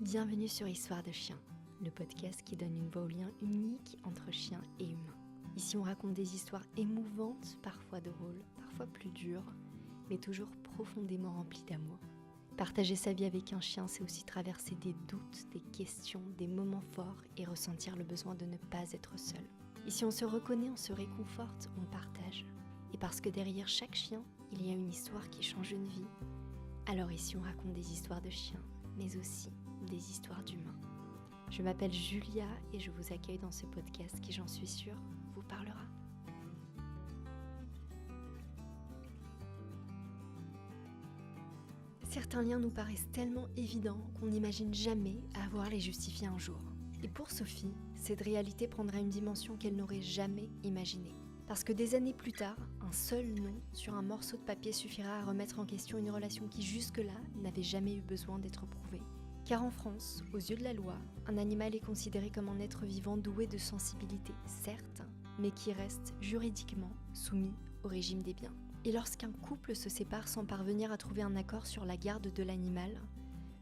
Bienvenue sur Histoire de chien, le podcast qui donne une voix au lien unique entre chiens et humains. Ici on raconte des histoires émouvantes, parfois drôles, parfois plus dures, mais toujours profondément remplies d'amour. Partager sa vie avec un chien, c'est aussi traverser des doutes, des questions, des moments forts et ressentir le besoin de ne pas être seul. Ici on se reconnaît, on se réconforte, on partage. Et parce que derrière chaque chien, il y a une histoire qui change une vie, alors ici on raconte des histoires de chiens, mais aussi des histoires d'humains. Je m'appelle Julia et je vous accueille dans ce podcast qui, j'en suis sûre, vous parlera. Certains liens nous paraissent tellement évidents qu'on n'imagine jamais avoir les justifier un jour. Et pour Sophie, cette réalité prendra une dimension qu'elle n'aurait jamais imaginée. Parce que des années plus tard, un seul nom sur un morceau de papier suffira à remettre en question une relation qui jusque-là n'avait jamais eu besoin d'être prouvée. Car en France, aux yeux de la loi, un animal est considéré comme un être vivant doué de sensibilité, certes, mais qui reste juridiquement soumis au régime des biens. Et lorsqu'un couple se sépare sans parvenir à trouver un accord sur la garde de l'animal,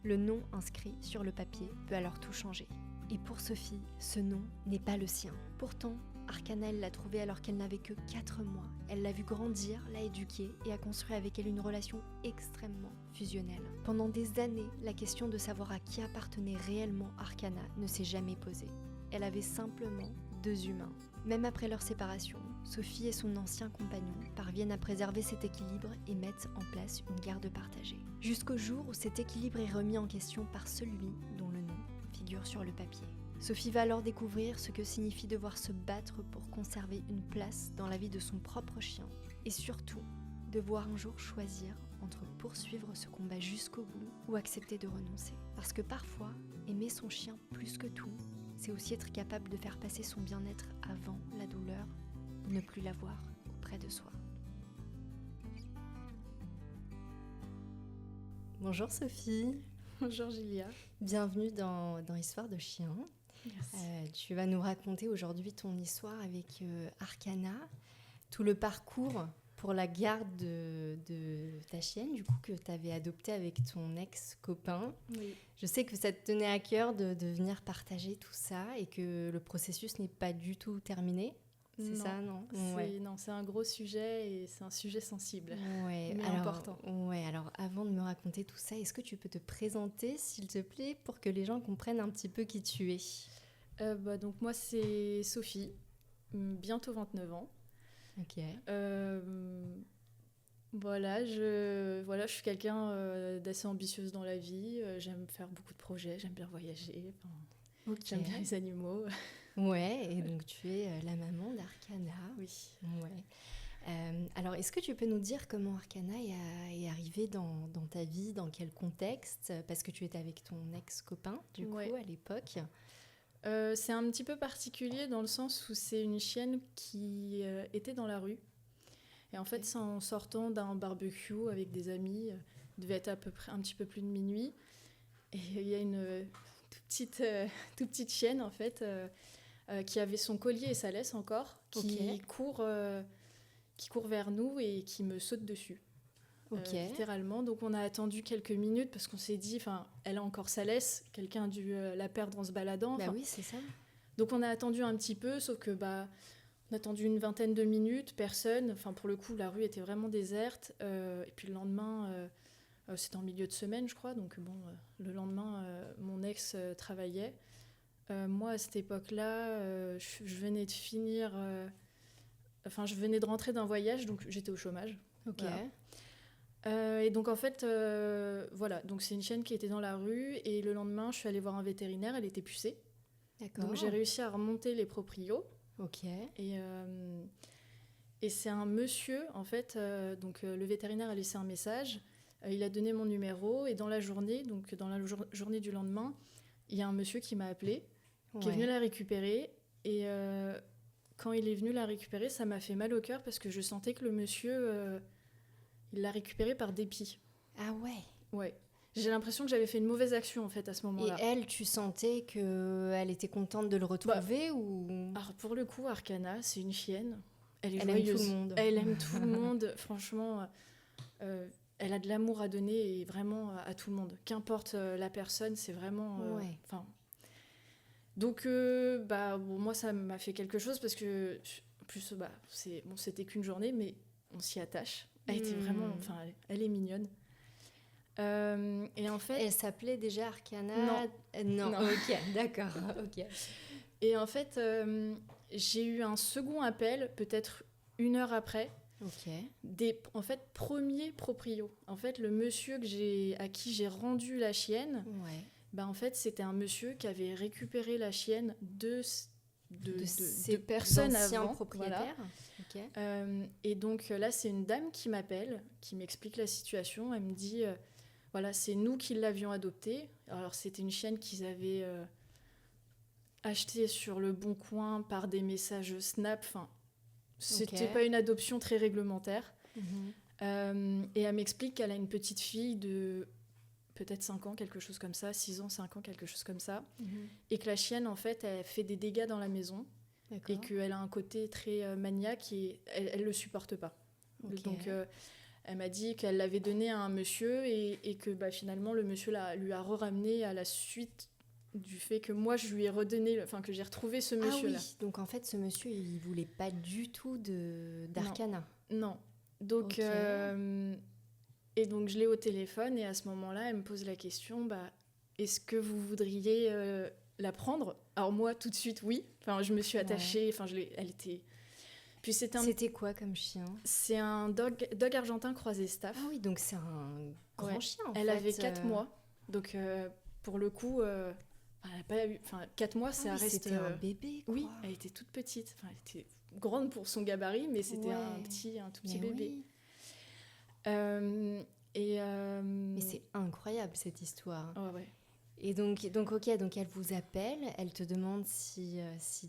le nom inscrit sur le papier peut alors tout changer. Et pour Sophie, ce nom n'est pas le sien. Pourtant, Arcana, elle l'a trouvé alors qu'elle n'avait que 4 mois. Elle l'a vu grandir, l'a éduquée et a construit avec elle une relation extrêmement fusionnelle. Pendant des années, la question de savoir à qui appartenait réellement Arcana ne s'est jamais posée. Elle avait simplement 2 humains. Même après leur séparation, Sophie et son ancien compagnon parviennent à préserver cet équilibre et mettent en place une garde partagée. Jusqu'au jour où cet équilibre est remis en question par celui dont le nom figure sur le papier. Sophie va alors découvrir ce que signifie devoir se battre pour conserver une place dans la vie de son propre chien et surtout devoir un jour choisir entre poursuivre ce combat jusqu'au bout ou accepter de renoncer. Parce que parfois, aimer son chien plus que tout, c'est aussi être capable de faire passer son bien-être avant la douleur, ne plus l'avoir auprès de soi. Bonjour Sophie. Bonjour Julia. Bienvenue dans Histoire de chien. Merci. Tu vas nous raconter aujourd'hui ton histoire avec Arcana, tout le parcours pour la garde de ta chienne, du coup, que tu avais adoptée avec ton ex-copain. Oui. Je sais que ça te tenait à cœur de venir partager tout ça et que le processus n'est pas du tout terminé. C'est ça, non ? Non, c'est un gros sujet et c'est un sujet sensible, mais important. Alors avant de me raconter tout ça, est-ce que tu peux te présenter, s'il te plaît, pour que les gens comprennent un petit peu qui tu es ? Donc moi, c'est Sophie, bientôt 29 ans. Ok. Je suis quelqu'un d'assez ambitieuse dans la vie. J'aime faire beaucoup de projets, j'aime bien voyager. Okay. J'aime bien les animaux. Ouais, et donc tu es la maman d'Arcana. Oui. Ouais. Alors, est-ce que tu peux nous dire comment Arcana est arrivée dans ta vie, dans quel contexte ? Parce que tu étais avec ton ex-copain, du coup, à l'époque. C'est un petit peu particulier dans le sens où c'est une chienne qui était dans la rue. Et en fait, c'est en sortant d'un barbecue avec des amis, devait être à peu près un petit peu plus de minuit. Et il y a une toute petite chienne, en fait, qui avait son collier et sa laisse encore, qui court vers nous et qui me saute dessus. Littéralement. Donc on a attendu quelques minutes parce qu'on s'est dit, elle a encore sa laisse, quelqu'un a dû la perdre en se baladant. Bah oui, c'est ça. Donc on a attendu un petit peu, sauf que on a attendu une vingtaine de minutes, personne. Pour le coup, la rue était vraiment déserte. Et puis le lendemain, c'était en milieu de semaine, je crois. Donc le lendemain, mon ex travaillait. Moi, à cette époque-là, je venais de finir... je venais de rentrer d'un voyage, donc j'étais au chômage. Ok. Voilà. Et donc en fait, donc c'est une chienne qui était dans la rue et le lendemain, je suis allée voir un vétérinaire, elle était pucée. D'accord. Donc j'ai réussi à remonter les proprios. Ok. Et c'est un monsieur, en fait, le vétérinaire a laissé un message, il a donné mon numéro et dans la journée journée du lendemain, il y a un monsieur qui m'a appelé, qui est venu la récupérer et quand il est venu la récupérer, ça m'a fait mal au cœur parce que je sentais que le monsieur... il l'a récupéré par dépit. Ah ouais. Ouais. J'ai l'impression que j'avais fait une mauvaise action, en fait, à ce moment-là. Et elle, tu sentais qu'elle était contente de le retrouver ou... Alors, pour le coup, Arcana, c'est une chienne. Elle est elle joyeuse. Aime tout le monde. Elle aime tout le monde. Franchement, elle a de l'amour à donner et vraiment à tout le monde. Qu'importe la personne, c'est vraiment... Donc, moi, ça m'a fait quelque chose parce que, en plus, c'était qu'une journée, mais on s'y attache. Elle était vraiment... elle est mignonne. Et en fait... Elle s'appelait déjà Arcana? Non. Ok, d'accord. Ok. Et en fait, j'ai eu un second appel, peut-être 1 heure après, des premiers proprios. En fait, le monsieur à qui j'ai rendu la chienne, en fait, c'était un monsieur qui avait récupéré la chienne de personnes anciens avant. Propriétaires. Voilà. Et donc là, c'est une dame qui m'appelle, qui m'explique la situation. Elle me dit, c'est nous qui l'avions adoptée. Alors, c'était une chienne qu'ils avaient achetée sur le Bon Coin par des messages Snap. Enfin, c'était pas une adoption très réglementaire. Et elle m'explique qu'elle a une petite fille de peut-être 5 ans, quelque chose comme ça, 6 ans, 5 ans, quelque chose comme ça. Et que la chienne, en fait, elle fait des dégâts dans la maison. D'accord. Et qu'elle a un côté très maniaque et elle le supporte pas. Donc, elle m'a dit qu'elle l'avait donnée à un monsieur et que finalement, le monsieur lui a ramené à la suite du fait que moi, je lui ai redonné, que j'ai retrouvé ce monsieur-là. Ah oui, donc en fait, ce monsieur, il voulait pas du tout d'Arcana. Non. Donc, et donc, je l'ai au téléphone et à ce moment-là, elle me pose la question, est-ce que vous voudriez la prendre ? Alors moi, tout de suite, oui. Enfin, je me suis attachée. Enfin, elle était... Puis c'était quoi comme chien ? C'est un dog argentin croisé staff. Ah oui, donc c'est un grand chien, en fait. Elle avait 4 mois. Donc, pour le coup, elle n'a pas eu... Enfin, 4 mois, ça reste... C'était un bébé, quoi. Oui, elle était toute petite. Enfin, elle était grande pour son gabarit, mais c'était un tout petit bébé. Oui. Mais c'est incroyable, cette histoire. Ouais. Et donc elle vous appelle, elle te demande si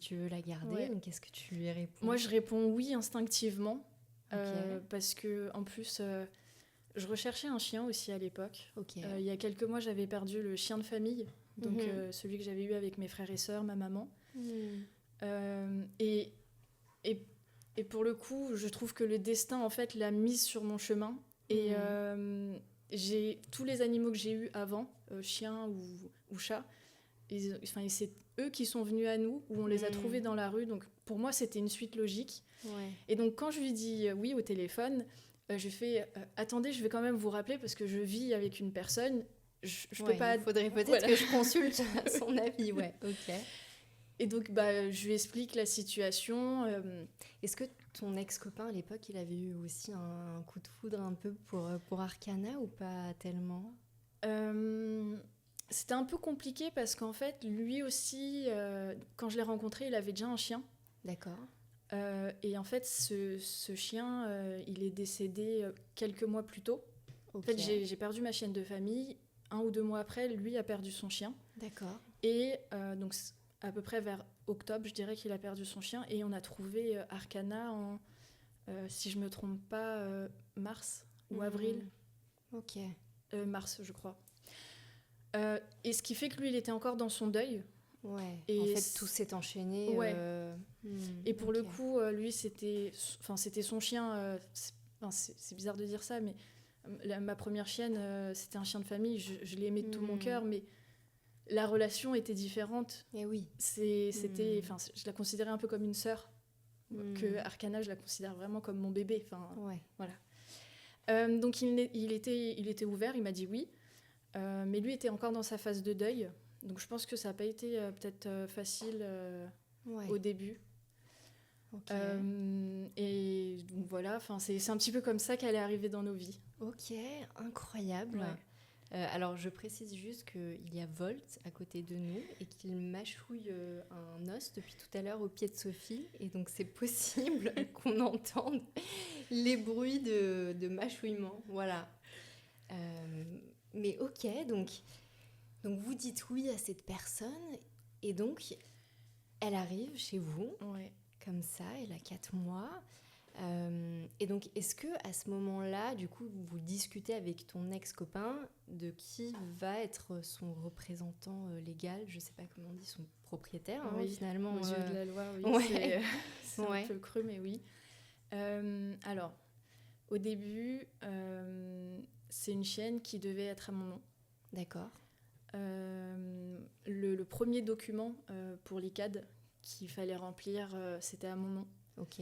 tu veux la garder. Ouais. Donc qu'est-ce que tu lui réponds ? Moi, je réponds oui instinctivement. Parce que, en plus, je recherchais un chien aussi à l'époque. Il y a quelques mois, j'avais perdu le chien de famille. Donc, celui que j'avais eu avec mes frères et sœurs, ma maman. Et pour le coup, je trouve que le destin, en fait, l'a mise sur mon chemin. Et j'ai tous les animaux que j'ai eus avant, chiens ou chats, et c'est eux qui sont venus à nous, où on les a trouvés dans la rue. Donc pour moi, c'était une suite logique. Et donc quand je lui dis oui au téléphone, je fais attendez, je vais quand même vous rappeler parce que je vis avec une personne. Je peux pas. Il faudrait peut-être que je consulte son avis. Et donc, je lui explique la situation. Est-ce que ton ex-copain, à l'époque, il avait eu aussi un coup de foudre un peu pour Arcana ou pas tellement ? C'était un peu compliqué parce qu'en fait, lui aussi, quand je l'ai rencontré, il avait déjà un chien. D'accord. Et en fait, ce chien, il est décédé quelques mois plus tôt. En fait, j'ai perdu ma chienne de famille. 1 ou 2 mois après, lui a perdu son chien. D'accord. Et donc... à peu près vers octobre, je dirais qu'il a perdu son chien. Et on a trouvé Arcana en, si je ne me trompe pas, mars ou avril. Mars, je crois. Et ce qui fait que lui, il était encore dans son deuil. Et en fait, tout s'est enchaîné. Et pour le coup, lui, c'était son chien. C'est bizarre de dire ça, mais ma première chienne, c'était un chien de famille. Je l'aimais de tout mon cœur, mais... la relation était différente. Et oui. C'était, je la considérais un peu comme une sœur. Que Arcana, je la considère vraiment comme mon bébé. Voilà. Donc il était ouvert, il m'a dit oui. Mais lui était encore dans sa phase de deuil. Donc je pense que ça n'a pas été peut-être facile au début. Et donc voilà, c'est un petit peu comme ça qu'elle est arrivée dans nos vies. Ok, incroyable. Alors, je précise juste qu'il y a Volt à côté de nous et qu'il mâchouille un os depuis tout à l'heure au pied de Sophie. Et donc, c'est possible qu'on entende les bruits de mâchouillement. Voilà. Mais ok, donc vous dites oui à cette personne. Et donc, elle arrive chez vous, comme ça, elle a 4 mois. Et donc, est-ce que à ce moment-là, du coup, vous discutez avec ton ex-copain de qui va être son représentant légal, je sais pas comment on dit, son propriétaire, finalement. Aux yeux de la loi, oui. C'est un peu cru, mais oui. Alors, au début, c'est une chienne qui devait être à mon nom. D'accord. Le premier document pour l'ICAD qu'il fallait remplir, c'était à mon nom. Ok.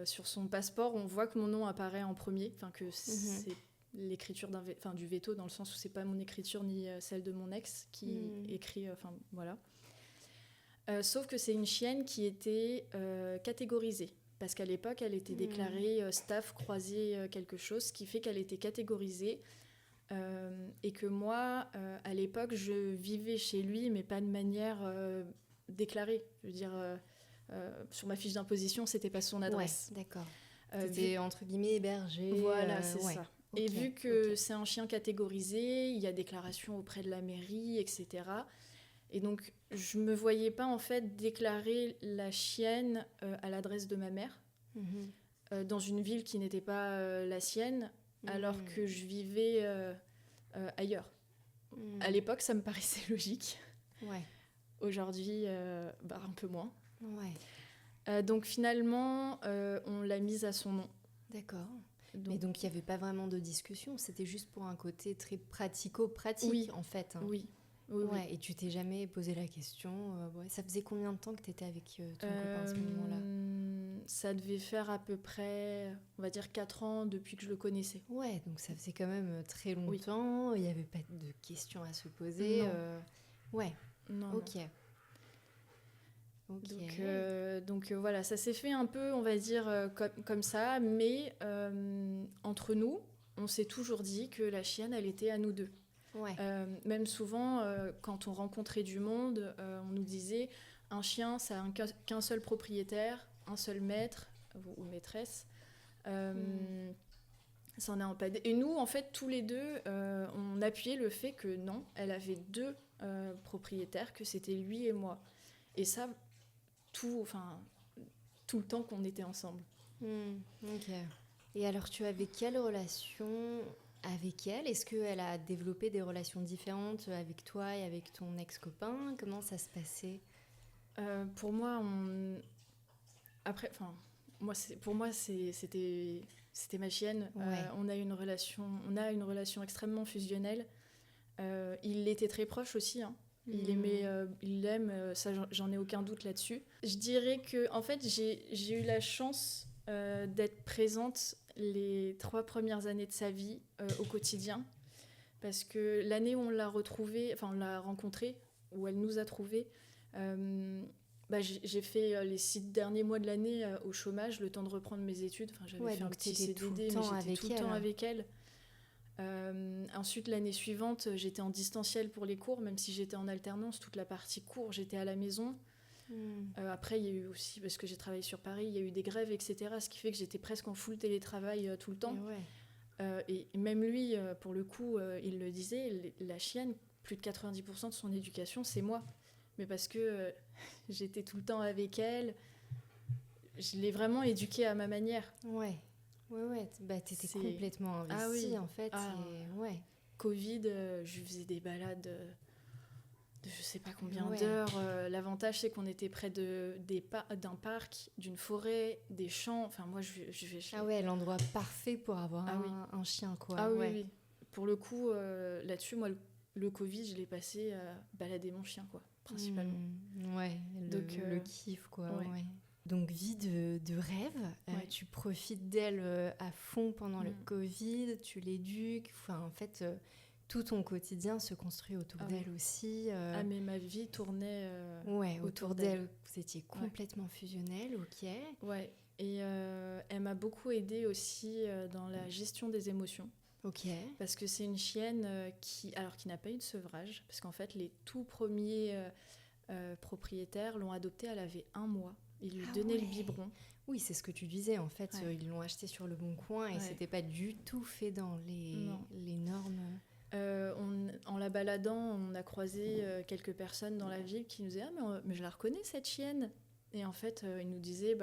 Sur son passeport, on voit que mon nom apparaît en premier, enfin que c'est l'écriture du veto, dans le sens où c'est pas mon écriture ni celle de mon ex qui écrit, enfin voilà. Sauf que c'est une chienne qui était catégorisée, parce qu'à l'époque, elle était déclarée staff croisé quelque chose, ce qui fait qu'elle était catégorisée, et que moi, à l'époque, je vivais chez lui, mais pas de manière déclarée. Je veux dire, sur ma fiche d'imposition, c'était pas son adresse. Ouais, d'accord. C'était entre guillemets hébergé. Voilà, c'est ça. Okay, et vu que c'est un chien catégorisé, il y a déclaration auprès de la mairie, etc. Et donc, je me voyais pas en fait déclarer la chienne à l'adresse de ma mère dans une ville qui n'était pas la sienne, alors que je vivais ailleurs. À l'époque, ça me paraissait logique. Ouais. Aujourd'hui, un peu moins. Ouais. Donc finalement, on l'a mise à son nom. D'accord. Mais donc, il n'y avait pas vraiment de discussion, c'était juste pour un côté très pratico-pratique, en fait. Hein. Oui. Et tu t'es jamais posé la question ça faisait combien de temps que tu étais avec ton copain à ce moment-là ? Ça devait faire à peu près, on va dire 4 ans depuis que je le connaissais. Ouais, donc ça faisait quand même très longtemps, il n'y avait pas de questions à se poser. Ouais, non. Ok. Donc voilà, ça s'est fait un peu, on va dire, comme ça, mais entre nous, on s'est toujours dit que la chienne, elle était à nous deux. Ouais. Même souvent, quand on rencontrait du monde, on nous disait un chien, ça n'a qu'un seul propriétaire, un seul maître ou maîtresse. Ça en a pas. Et nous, en fait, tous les deux, on appuyait le fait que non, elle avait 2 propriétaires, que c'était lui et moi. Et ça, tout le temps qu'on était ensemble. Ok. Et alors, tu avais quelle relation avec elle ? Est-ce qu'elle a développé des relations différentes avec toi et avec ton ex-copain ? Comment ça se passait ? Pour moi, pour moi, c'était ma chienne. Ouais. On a une relation extrêmement fusionnelle. Il était très proche aussi. Hein. Il l'aime, ça j'en ai aucun doute là-dessus. Je dirais que en fait, j'ai eu la chance d'être présente les 3 premières années de sa vie au quotidien, parce que l'année où on l'a rencontrée, où elle nous a trouvés, j'ai fait les 6 derniers mois de l'année au chômage, le temps de reprendre mes études. J'avais fait un petit CDD, mais j'étais tout le temps avec elle. Ensuite, l'année suivante, j'étais en distanciel pour les cours, même si j'étais en alternance. Toute la partie cours, j'étais à la maison. Après, il y a eu aussi, parce que j'ai travaillé sur Paris, il y a eu des grèves, etc. Ce qui fait que j'étais presque en full télétravail tout le temps. Et même lui, pour le coup, il le disait, la chienne, plus de 90% de son éducation, c'est moi. Mais parce que j'étais tout le temps avec elle, je l'ai vraiment éduquée à ma manière. Ouais. T'étais complètement investie en fait. Covid, je lui faisais des balades de je sais pas combien d'heures. L'avantage, c'est qu'on était près d'un parc, d'une forêt, des champs. Enfin, moi, je vais... l'endroit parfait pour avoir un chien, quoi. Oui. Pour le coup, là-dessus, moi, le Covid, je l'ai passé à balader mon chien, quoi, principalement. Le kiff, quoi. Ouais. Donc, vie de rêve, tu profites d'elle à fond pendant le Covid, tu l'éduques, en fait, tout ton quotidien se construit autour d'elle aussi. Mais ma vie tournait autour d'elle. Vous étiez complètement fusionnels, ok. Ouais, et elle m'a beaucoup aidée aussi dans la gestion des émotions. Ok. Parce que c'est une chienne qui n'a pas eu de sevrage, parce qu'en fait, les tout premiers propriétaires l'ont adoptée, elle avait 1 mois. Ils lui donnaient le biberon. Oui, c'est ce que tu disais. En fait, ils l'ont acheté sur le bon coin et c'était pas du tout fait dans les normes. En la baladant, on a croisé quelques personnes dans la ville qui nous disaient « Ah, mais je la reconnais, cette chienne !» Et en fait, ils nous disaient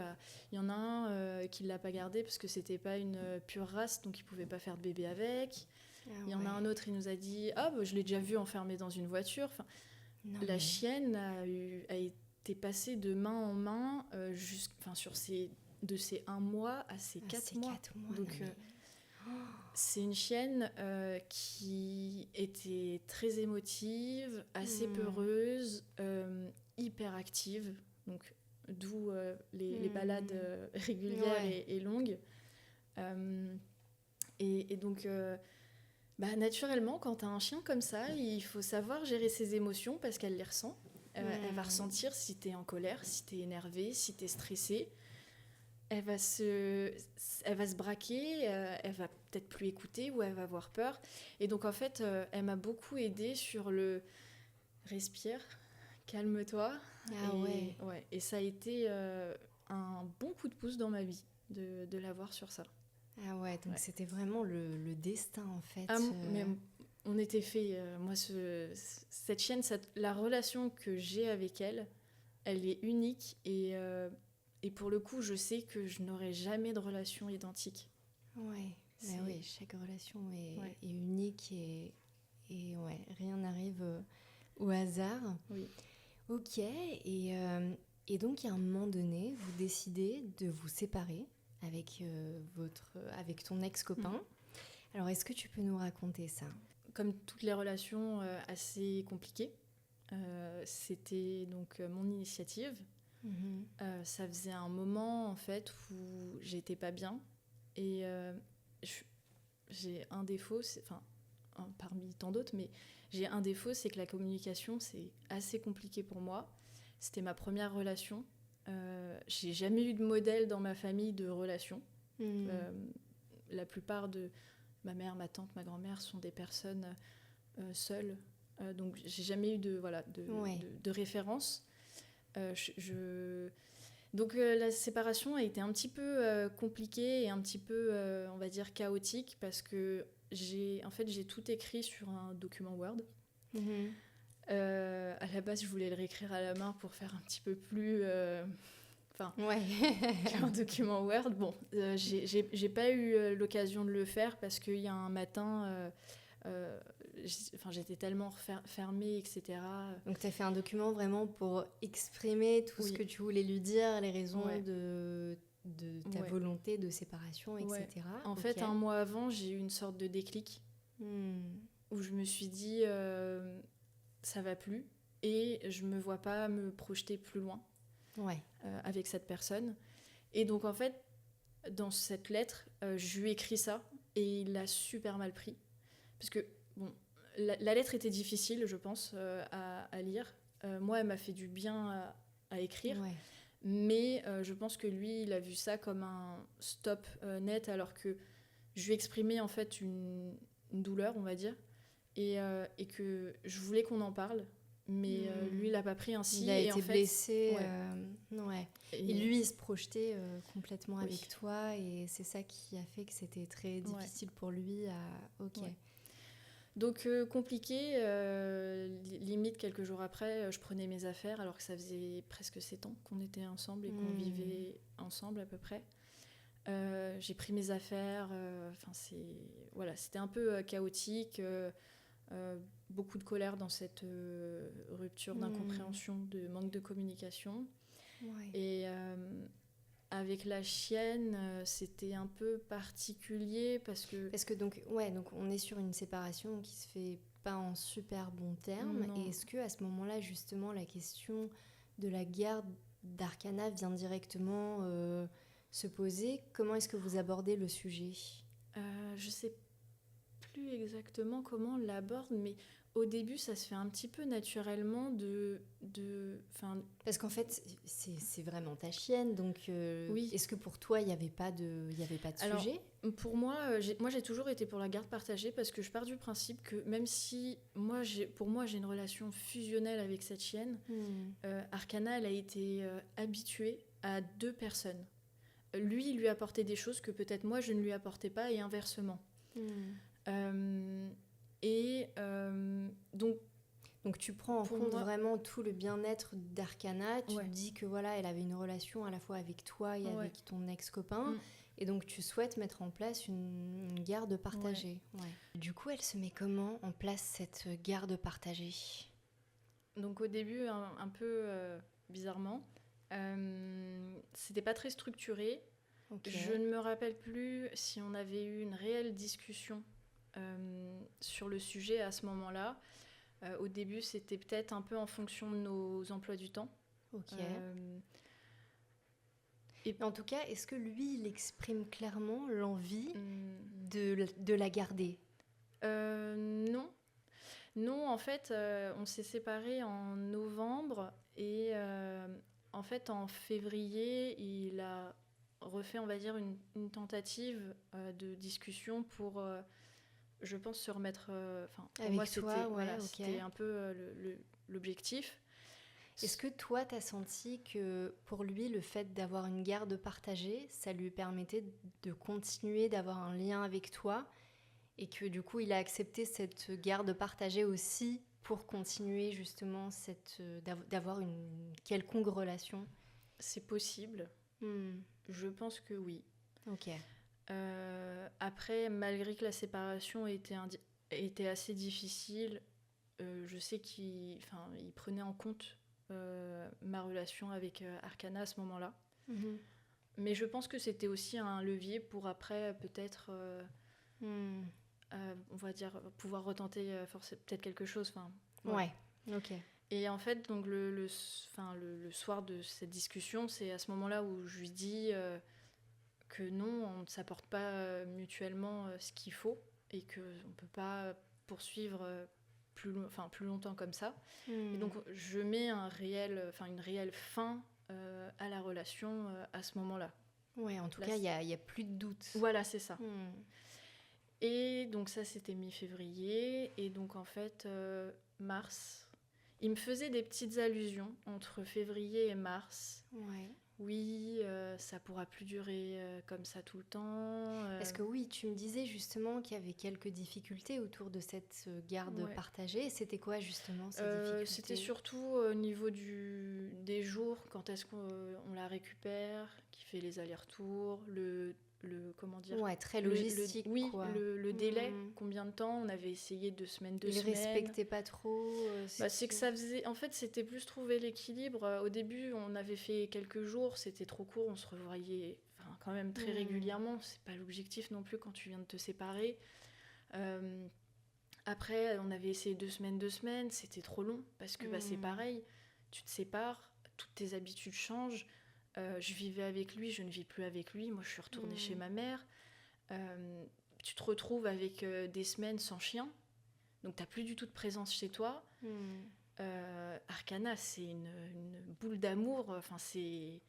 il y en a un qui ne l'a pas gardée parce que c'était pas une pure race, donc il ne pouvait pas faire de bébé avec. Il y en a un autre, il nous a dit « Ah, je l'ai déjà vue enfermée dans une voiture. » La chienne a été passée de main en main de ses 1 mois à ses 4 mois. Donc, C'est une chienne qui était très émotive, assez peureuse, hyper active, donc d'où les balades régulières et longues. Et donc, naturellement, quand tu as un chien comme ça, il faut savoir gérer ses émotions parce qu'elle les ressent. Elle va ressentir si tu es en colère, si tu es énervé, si tu es stressé. Elle va se braquer, elle va peut-être plus écouter ou elle va avoir peur. Et donc, en fait, elle m'a beaucoup aidée sur le respire, calme-toi. Et ça a été un bon coup de pouce dans ma vie de l'avoir sur ça. Ah ouais, donc c'était vraiment le destin en fait. Mais on était fait. Moi, cette chienne, la relation que j'ai avec elle, elle est unique et pour le coup, je sais que je n'aurai jamais de relation identique. Oui, chaque relation est unique et rien n'arrive au hasard. Oui. Ok, et donc à un moment donné, vous décidez de vous séparer avec ton ex-copain. Alors, est-ce que tu peux nous raconter ça ? Comme toutes les relations assez compliquées, c'était donc mon initiative. Ça faisait un moment, en fait, où j'étais pas bien. Et j'ai un défaut, parmi tant d'autres, mais j'ai un défaut, c'est que la communication, c'est assez compliqué pour moi. C'était ma première relation. J'ai jamais eu de modèle dans ma famille de relation. La plupart de ma mère, ma tante, ma grand-mère sont des personnes seules. Donc, j'ai jamais eu de référence. Donc, la séparation a été un petit peu compliquée et un petit peu, on va dire, chaotique parce que j'ai tout écrit sur un document Word. À la base, je voulais le réécrire à la main pour faire un petit peu plus... qu'un document Word. Bon, j'ai pas eu l'occasion de le faire parce qu'il y a un matin, j'étais tellement fermée, etc. Donc, tu as fait un document vraiment pour exprimer tout ce que tu voulais lui dire, les raisons de ta volonté de séparation, etc. En fait, un mois avant, j'ai eu une sorte de déclic où je me suis dit ça va plus et je me vois pas me projeter plus loin. Avec cette personne. Et donc, en fait, dans cette lettre, je lui ai écrit ça et il l'a super mal pris. Parce que, bon, la lettre était difficile, je pense, à lire. Moi, elle m'a fait du bien à écrire. Mais je pense que lui, il a vu ça comme un stop net, alors que je lui exprimais, en fait, une douleur, on va dire, et que je voulais qu'on en parle. Mais lui, il l'a pas pris ainsi. Il a été blessé. Et lui, il se projetait complètement avec toi. Et c'est ça qui a fait que c'était très difficile pour lui. Donc, compliqué. Limite, quelques jours après, je prenais mes affaires, alors que ça faisait presque 7 ans qu'on était ensemble et qu'on vivait ensemble à peu près. J'ai pris mes affaires. C'était un peu chaotique. Beaucoup de colère dans cette rupture d'incompréhension, de manque de communication. Et avec la chienne, c'était un peu particulier parce que donc on est sur une séparation qui se fait pas en super bons termes. Et est-ce que à ce moment-là, justement, la question de la garde d'Arcana vient directement se poser ? Comment est-ce que vous abordez le sujet ? Je sais plus exactement comment on l'aborde, mais au début, ça se fait un petit peu naturellement Parce qu'en fait, c'est vraiment ta chienne, donc est-ce que pour toi, il n'y avait pas de sujet ? Pour moi, j'ai toujours été pour la garde partagée parce que je pars du principe que même si pour moi, j'ai une relation fusionnelle avec cette chienne, Arcana, elle a été habituée à 2 personnes. Lui, il lui apportait des choses que peut-être moi, je ne lui apportais pas et inversement. Donc tu prends en compte vraiment tout le bien-être d'Arcana. Tu dis que voilà, elle avait une relation à la fois avec toi et avec ton ex-copain. Et donc tu souhaites mettre en place une garde partagée. Du coup, elle se met comment en place cette garde partagée ? Donc au début, un peu bizarrement, c'était pas très structuré. Ok. Je ne me rappelle plus si on avait eu une réelle discussion sur le sujet à ce moment-là. Au début, c'était peut-être un peu en fonction de nos emplois du temps. Ok. Euh, Mais en tout cas, est-ce que lui, il exprime clairement l'envie hum, de la garder? non. Non, en fait, on s'est séparés en novembre et en fait, en février, il a refait, on va dire, une tentative de discussion pour, je pense, se remettre. Enfin, pour Avec moi, toi, c'était ouais, voilà, ok. c'était un peu l'objectif. Est-ce que toi, t'as senti que pour lui, le fait d'avoir une garde partagée, ça lui permettait de continuer d'avoir un lien avec toi et que du coup, il a accepté cette garde partagée aussi pour continuer justement d'avoir une quelconque relation? C'est possible. Hmm. Je pense que oui. Ok. Après, malgré que la séparation était assez difficile, je sais il prenait en compte ma relation avec Arcana à ce moment-là. Mhm. Mais je pense que c'était aussi un levier pour après peut-être, Hmm. on va dire, pouvoir retenter peut-être quelque chose. Enfin, Ouais. Ok. Et en fait, donc le soir de cette discussion, c'est à ce moment-là où je lui dis que non, on ne s'apporte pas mutuellement ce qu'il faut et qu'on ne peut pas poursuivre plus longtemps comme ça. Et donc, Hmm. je mets une réelle fin à la relation à ce moment-là. Ouais, en tout Là, cas, il y a plus de doute. voilà, c'est ça. Hmm. Et donc, ça, c'était mi-février. Et donc, en fait, mars, il me faisait des petites allusions entre février et mars. Ouais. Oui, ça pourra plus durer comme ça tout le temps. Parce que oui, tu me disais justement qu'il y avait quelques difficultés autour de cette garde Ouais. partagée. Et c'était quoi justement ces difficultés? C'était surtout au niveau des jours, quand est-ce qu'on la récupère, qui fait les allers-retours, comment dire, Ouais, très logistique, oui, quoi. le délai, Hmm. combien de temps, on avait essayé 2 semaines, Il respectait pas trop. C'est que ça faisait, en fait, c'était plus trouver l'équilibre. Au début, on avait fait quelques jours, c'était trop court, on se revoyait quand même très régulièrement. C'est pas l'objectif non plus quand tu viens de te séparer. Après, on avait essayé 2 semaines, c'était trop long parce que c'est pareil, tu te sépares, toutes tes habitudes changent. Je vivais avec lui, je ne vis plus avec lui. Moi, je suis retournée chez ma mère. Tu te retrouves avec des semaines sans chien, donc t'as plus du tout de présence chez toi. Arcana, c'est une boule d'amour, c'est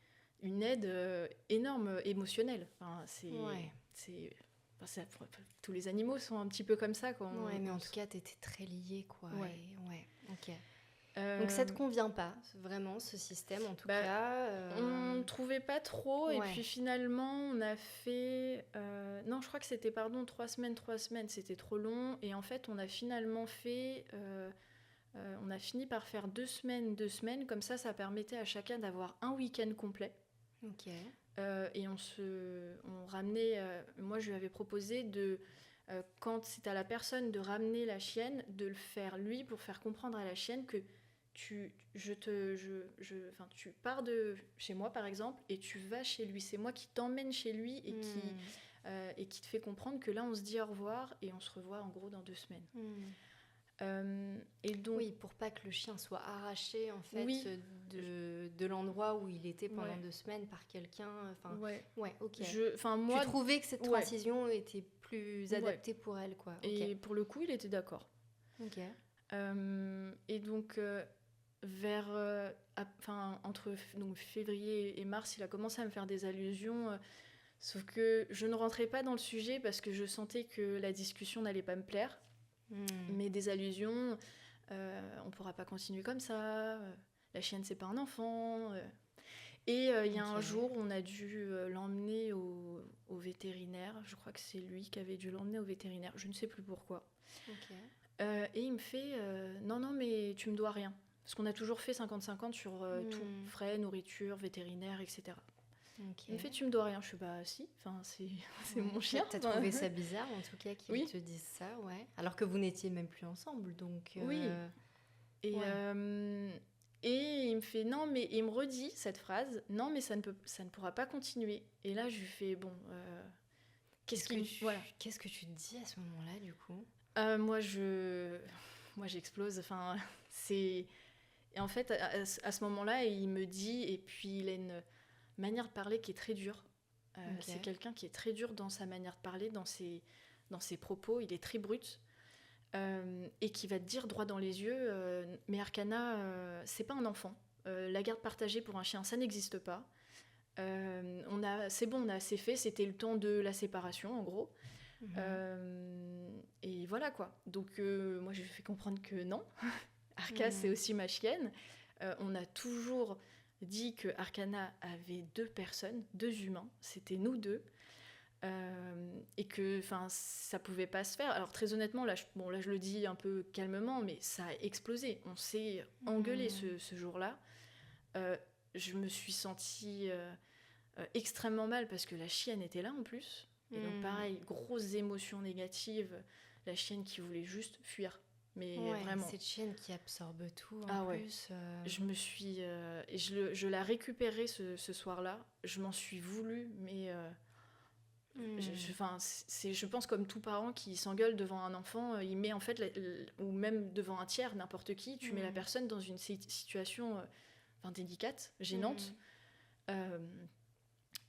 une aide énorme émotionnelle. Tous les animaux sont un petit peu comme ça. Ouais, mais en tout cas, t'étais très liée, quoi. Ouais. Et ouais, ok. Donc ça te convient pas, vraiment, ce système, en tout cas On ne trouvait pas trop, et Ouais. puis finalement, on a fait... non, je crois que c'était, 3 semaines, c'était trop long, et en fait, on a finalement fait... on a fini par faire 2 semaines, comme ça permettait à chacun d'avoir un week-end complet. Ok. Et on ramenait... moi, je lui avais proposé de... quand c'est à la personne de ramener la chienne, de le faire lui pour faire comprendre à la chienne que tu pars de chez moi, par exemple, et tu vas chez lui. C'est moi qui t'emmène chez lui et qui te fait comprendre que là, on se dit au revoir et on se revoit en gros dans 2 semaines. Et donc, oui, pour pas que le chien soit arraché en fait oui. de l'endroit où il était pendant Ouais. 2 semaines par quelqu'un. Ouais. Ok. Moi, tu trouvais que cette transition était plus adaptée pour elle, quoi. Et pour le coup, il était d'accord. Ok. Et donc, entre février et mars, il a commencé à me faire des allusions. Sauf que je ne rentrais pas dans le sujet parce que je sentais que la discussion n'allait pas me plaire. Mais des allusions, on pourra pas continuer comme ça, la chienne c'est pas un enfant. Et il y a un jour, on a dû l'emmener au vétérinaire. Je crois que c'est lui qui avait dû l'emmener au vétérinaire, je ne sais plus pourquoi. Et il me fait non, mais tu me dois rien. Parce qu'on a toujours fait 50-50 sur tout, frais, nourriture, vétérinaire, etc. Il me fait tu me dois rien. Je suis si, c'est mon chien. T'as trouvé ça bizarre en tout cas qu'il te dise ça, ouais. Alors que vous n'étiez même plus ensemble, donc. Oui. Et il me fait non, mais il me redit cette phrase, non, mais ça ne pourra pas continuer. Et là, je lui fais bon, voilà. Qu'est-ce que tu te dis à ce moment-là, du coup? Moi, j'explose. Enfin, c'est. Et en fait, à ce moment-là, il me dit, et puis il a une manière de parler qui est très dure. C'est quelqu'un qui est très dur dans sa manière de parler, dans ses propos. Il est très brut. Et qui va te dire droit dans les yeux, mais Arcana, c'est pas un enfant. La garde partagée pour un chien, ça n'existe pas. C'est bon, on a assez fait, c'était le temps de la séparation, en gros. Et voilà quoi. Donc moi, je lui fais comprendre que non. Arca, c'est aussi ma chienne. On a toujours dit que Arcana avait 2 personnes, 2 humains. C'était nous 2. Et que ça pouvait pas se faire. Alors très honnêtement, là je le dis un peu calmement, mais ça a explosé. On s'est engueulé ce jour-là. Je me suis sentie extrêmement mal parce que la chienne était là en plus. Et donc pareil, grosses émotions négatives. La chienne qui voulait juste fuir. Mais vraiment. Cette chienne qui absorbe tout en plus. Je me suis... je l'ai récupérée ce soir-là. Je m'en suis voulu, mais... Je pense comme tout parent qui s'engueule devant un enfant, il met en fait, ou même devant un tiers, n'importe qui, tu mets la personne dans une situation délicate, gênante.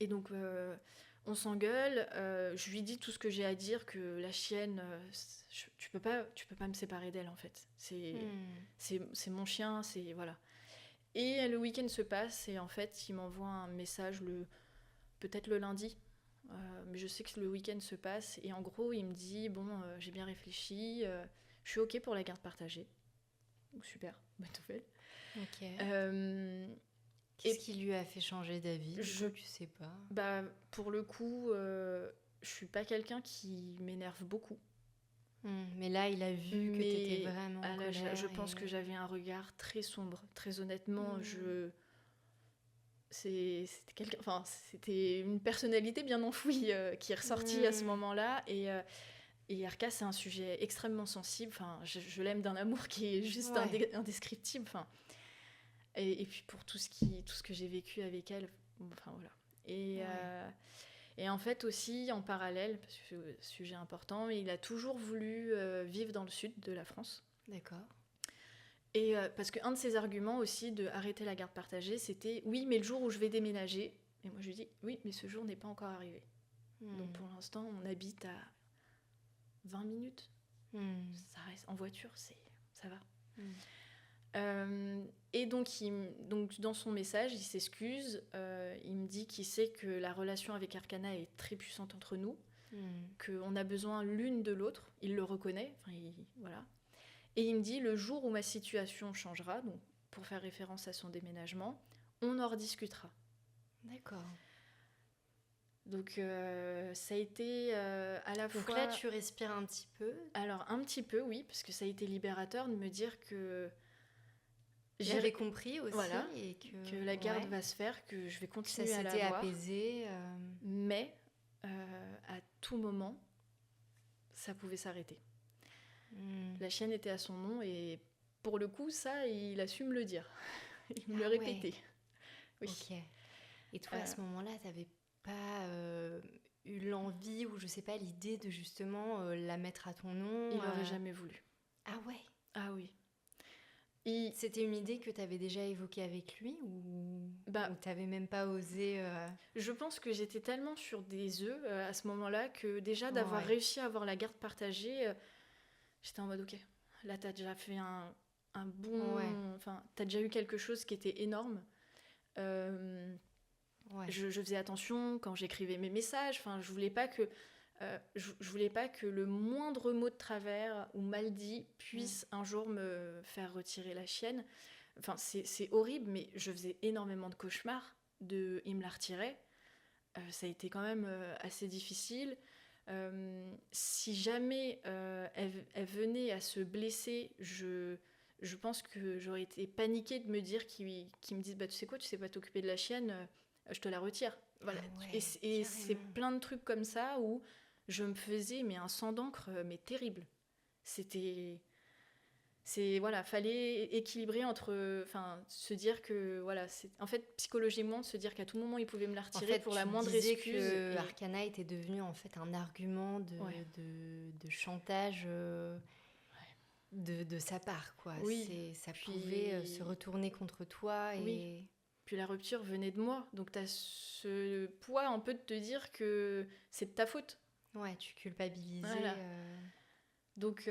Et donc, on s'engueule, je lui dis tout ce que j'ai à dire, que la chienne, tu peux pas me séparer d'elle en fait. C'est mon chien, c'est... Voilà. Et le week-end se passe, et en fait, il m'envoie un message peut-être le lundi. Mais je sais que le week-end se passe et en gros il me dit bon j'ai bien réfléchi, je suis ok pour la garde partagée. Donc super, bonne nouvelle. Qu'est-ce qui lui a fait changer d'avis? Tu sais pas. Pour le coup je suis pas quelqu'un qui m'énerve beaucoup. Mais là il a vu que t'étais vraiment en colère. Je pense que j'avais un regard très sombre, très honnêtement. C'était une personnalité bien enfouie qui est ressortie à ce moment-là, et Arca, c'est un sujet extrêmement sensible. Je l'aime d'un amour qui est juste indescriptible. Et puis pour tout ce que j'ai vécu avec elle, voilà. Et en fait aussi en parallèle, parce que c'est un sujet important, il a toujours voulu vivre dans le sud de la France. D'accord. Et parce qu'un de ses arguments aussi de arrêter la garde partagée, c'était oui, mais le jour où je vais déménager. Et moi je lui dis oui, mais ce jour n'est pas encore arrivé. Donc pour l'instant, on habite à 20 minutes. Ça reste en voiture, ça va. Et donc dans son message, il s'excuse. Il me dit qu'il sait que la relation avec Arcana est très puissante entre nous, qu'on a besoin l'une de l'autre. Il le reconnaît. Voilà. Et il me dit, le jour où ma situation changera, donc pour faire référence à son déménagement, on en rediscutera. D'accord. Donc ça a été à la fois... Donc là, tu respires un petit peu? Alors un petit peu, oui, parce que ça a été libérateur de me dire que... J'avais compris aussi. Voilà, et que la garde va se faire, que je vais continuer à la voir. Ça s'était apaisé. Mais à tout moment, ça pouvait s'arrêter. La chienne était à son nom et pour le coup, ça, il a su me le dire. Il me le répétait. Oui. Ok. Et toi, à ce moment-là, t'avais pas eu l'envie ou je sais pas, l'idée de justement la mettre à ton nom? Il n'aurait jamais voulu. Ah ouais? Ah oui. C'était une idée que t'avais déjà évoquée avec lui ou t'avais même pas osé Je pense que j'étais tellement sur des œufs à ce moment-là que déjà d'avoir réussi à avoir la garde partagée... J'étais en mode, ok, là, t'as déjà fait un bon... Enfin, t'as déjà eu quelque chose qui était énorme. Je faisais attention quand j'écrivais mes messages. Enfin, je voulais pas que le moindre mot de travers ou mal dit puisse un jour me faire retirer la chienne. Enfin, c'est horrible, mais je faisais énormément de cauchemars. Il me la retirait. Ça a été quand même assez difficile. Si jamais elle venait à se blesser, je pense que j'aurais été paniquée de me dire qu'ils me disent tu sais quoi, tu sais pas t'occuper de la chienne, je te la retire. Voilà. Et c'est plein de trucs comme ça où je me faisais un sang d'encre mais terrible. C'était voilà, fallait équilibrer entre, enfin, se dire que voilà, en fait psychologiquement, se dire qu'à tout moment il pouvait me la retirer pour la moindre excuse. Que Arcana était devenu en fait un argument de chantage de sa part, quoi. Oui. Ça pouvait se retourner contre toi et... Oui. Puis la rupture venait de moi, donc t'as ce poids un peu de te dire que c'est de ta faute. Ouais, tu culpabilisais. Voilà. Donc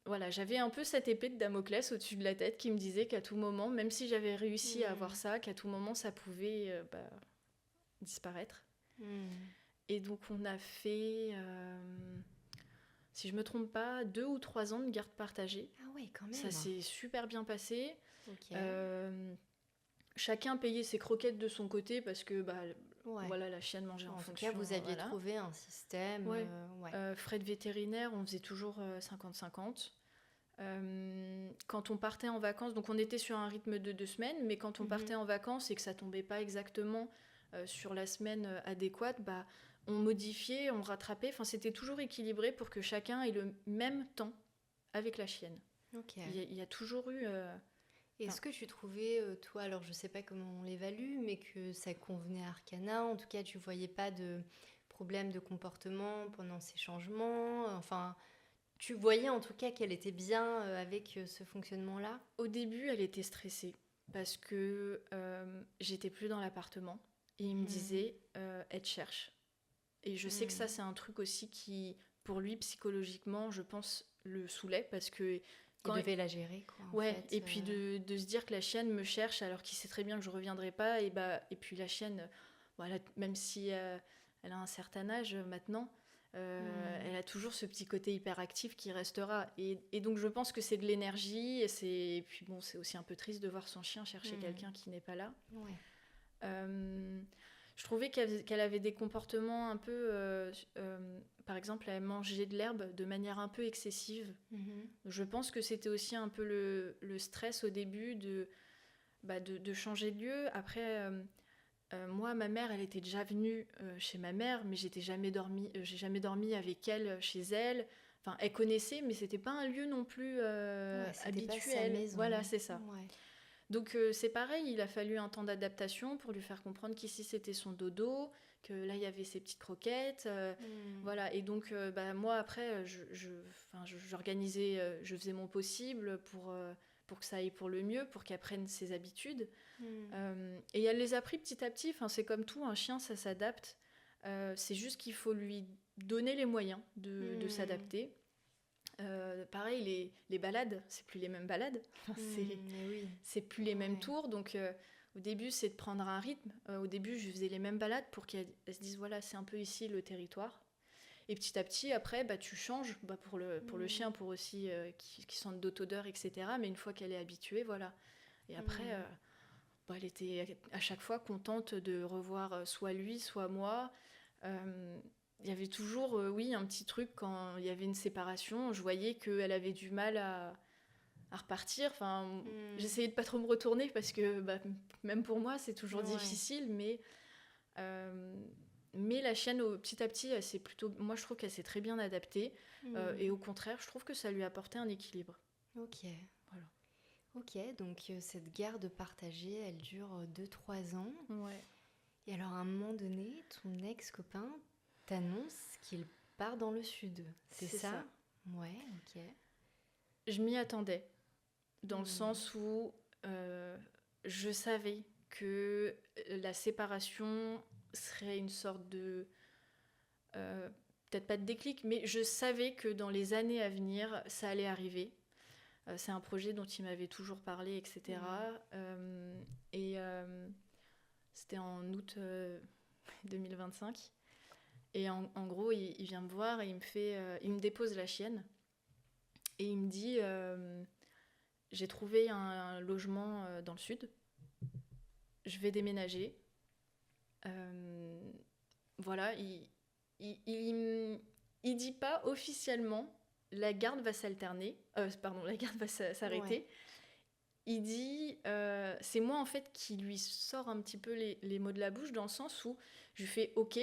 voilà, j'avais un peu cette épée de Damoclès au-dessus de la tête qui me disait qu'à tout moment, même si j'avais réussi à avoir ça, qu'à tout moment ça pouvait disparaître. Et donc on a fait, si je me trompe pas, 2 ou 3 ans de garde partagée. Ah ouais, quand même. Ça s'est super bien passé. Ok. Chacun payait ses croquettes de son côté parce que voilà, la chienne mangeait en fonction. En tout cas, vous aviez trouvé un système. Ouais. Frais de vétérinaire, on faisait toujours 50-50. Quand on partait en vacances, donc on était sur un rythme de 2 semaines, mais quand on partait en vacances et que ça tombait pas exactement sur la semaine adéquate, on modifiait, on rattrapait. Enfin, c'était toujours équilibré pour que chacun ait le même temps avec la chienne. Ok. Il y a toujours eu... Est-ce que tu trouvais, toi, alors je sais pas comment on l'évalue, mais que ça convenait à Arcana? En tout cas, tu voyais pas de problème de comportement pendant ces changements? Enfin, tu voyais en tout cas qu'elle était bien avec ce fonctionnement-là? Au début, elle était stressée parce que j'étais plus dans l'appartement. Et il me disait, elle te cherche. Et je sais que ça, c'est un truc aussi qui, pour lui, psychologiquement, je pense, le saoulait parce que... Il devait la gérer, quoi. Ouais, et puis de se dire que la chienne me cherche alors qu'il sait très bien que je reviendrai pas. Et puis la chienne, voilà, même si elle a un certain âge maintenant, elle a toujours ce petit côté hyperactif qui restera. Et donc je pense que c'est de l'énergie. Et puis bon, c'est aussi un peu triste de voir son chien chercher quelqu'un qui n'est pas là. Ouais. Je trouvais qu'elle avait des comportements un peu... par exemple, elle mangeait de l'herbe de manière un peu excessive. Je pense que c'était aussi un peu le stress au début de changer de lieu. Après, moi, ma mère, elle était déjà venue chez ma mère, mais j'ai jamais dormi avec elle chez elle. Enfin, elle connaissait, mais c'était pas un lieu non plus habituel. Pas sa maison. Voilà, c'est ça. Ouais. Donc c'est pareil, il a fallu un temps d'adaptation pour lui faire comprendre qu'ici c'était son dodo, que là il y avait ses petites croquettes, voilà. Et donc moi après j'organisais, je faisais mon possible pour que ça aille pour le mieux, pour qu'elle prenne ses habitudes. Et elle les a pris petit à petit. Enfin, c'est comme tout, un chien ça s'adapte. C'est juste qu'il faut lui donner les moyens de s'adapter. Pareil, les balades, c'est plus les mêmes balades, c'est plus les mêmes tours. Donc au début, c'est de prendre un rythme. Au début, je faisais les mêmes balades pour qu'elle se dise voilà, c'est un peu ici le territoire. Et petit à petit, après, tu changes pour le chien, pour aussi qu'il sente d'autres odeurs, etc. Mais une fois qu'elle est habituée, voilà. Et après, elle était à chaque fois contente de revoir soit lui, soit moi. Il y avait toujours, un petit truc quand il y avait une séparation. Je voyais qu'elle avait du mal à repartir. Enfin, j'essayais de pas trop me retourner parce que même pour moi, c'est toujours difficile. Mais la chienne, petit à petit, moi, je trouve qu'elle s'est très bien adaptée. Et au contraire, je trouve que ça lui a apporté un équilibre. Ok. Voilà. Ok, donc cette garde partagée, elle dure 2-3 ans. Ouais. Et alors, à un moment donné, ton ex-copain t'annonce qu'il part dans le sud. C'est ça? Ouais, ok. Je m'y attendais, dans le sens où je savais que la séparation serait une sorte de... peut-être pas de déclic, mais je savais que dans les années à venir, ça allait arriver. C'est un projet dont il m'avait toujours parlé, etc. C'était en août 2025. Et en gros, il vient me voir et il me dépose la chienne. Et il me dit, j'ai trouvé un logement dans le sud. Je vais déménager. Voilà, il dit pas officiellement, la garde va s'alterner. La garde va s'arrêter. Ouais. Il dit, c'est moi en fait qui lui sort un petit peu les mots de la bouche, dans le sens où je lui fais OK,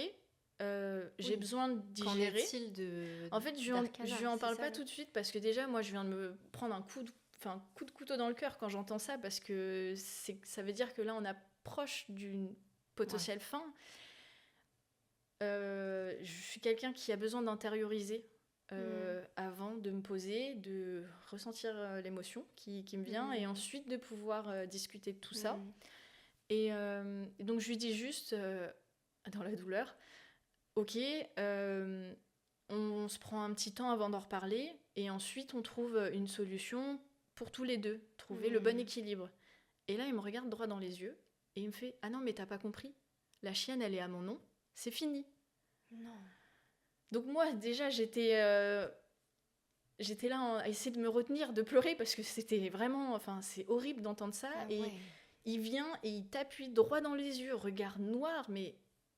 j'ai besoin de Qu'en digérer. est-il de En fait, je lui en parle pas tout de suite parce que déjà, moi, je viens de me prendre un coup de couteau dans le cœur quand j'entends ça parce que ça veut dire que là, on approche d'une potentielle fin. Je suis quelqu'un qui a besoin d'intérioriser avant de me poser, de ressentir l'émotion qui me vient et ensuite de pouvoir discuter de tout ça. Et donc, je lui dis juste, dans la douleur, ok, on se prend un petit temps avant d'en reparler et ensuite on trouve une solution pour tous les deux, trouver le bon équilibre. Et là, il me regarde droit dans les yeux et il me fait « Ah non, mais t'as pas compris, la chienne, elle est à mon nom, c'est fini. » Non. Donc moi, déjà, j'étais là à essayer de me retenir, de pleurer parce que c'était vraiment... Enfin, c'est horrible d'entendre ça. Il vient et il t'appuie droit dans les yeux, regard noir, mais...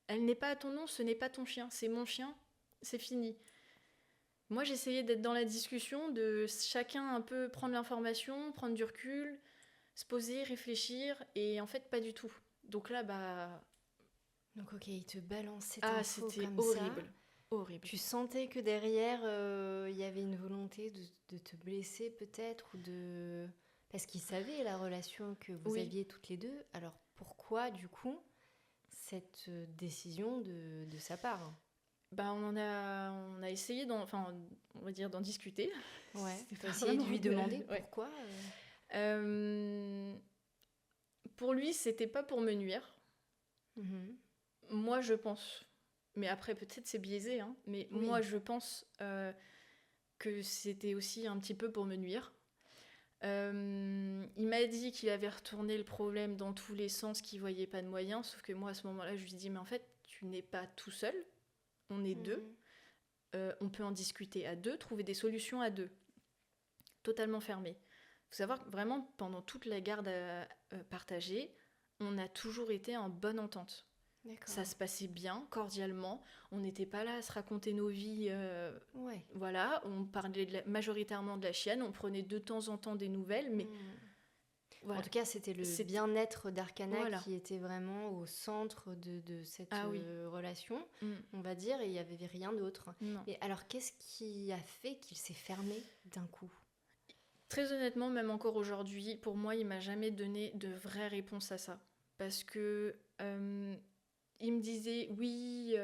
Elle n'est pas à ton nom, ce n'est pas ton chien, c'est mon chien, c'est fini. Moi, j'essayais d'être dans la discussion, de chacun un peu prendre l'information, prendre du recul, se poser, réfléchir, et en fait, pas du tout. Donc là, Donc ok, il te balance cette info c'était comme horrible. ça. Horrible. Tu sentais que derrière, il y avait une volonté de te blesser peut-être ou de... Parce qu'il savait la relation que vous aviez toutes les deux. Alors pourquoi, du coup, cette décision de sa part? On a essayé on va dire d'en discuter. Ouais, t'as essayé de lui demander pourquoi Pour lui, c'était pas pour me nuire. Moi, je pense, mais après peut-être c'est biaisé, hein, mais moi je pense que c'était aussi un petit peu pour me nuire. Il m'a dit qu'il avait retourné le problème dans tous les sens, qu'il voyait pas de moyens, sauf que moi à ce moment-là je lui dis mais en fait tu n'es pas tout seul, on est deux, on peut en discuter à deux, trouver des solutions à deux, totalement fermé. Il faut savoir que vraiment pendant toute la garde partagée, on a toujours été en bonne entente. D'accord. Ça se passait bien, cordialement. On n'était pas là à se raconter nos vies. Voilà, on parlait majoritairement de la chienne. On prenait de temps en temps des nouvelles, mais voilà. En tout cas, c'était le bien-être d'Arcana qui était vraiment au centre de cette relation, on va dire, et il n'y avait rien d'autre. Et alors, qu'est-ce qui a fait qu'il s'est fermé d'un coup ? Très honnêtement, même encore aujourd'hui, pour moi, il m'a jamais donné de vraie réponse à ça. Parce que... il me disait, oui,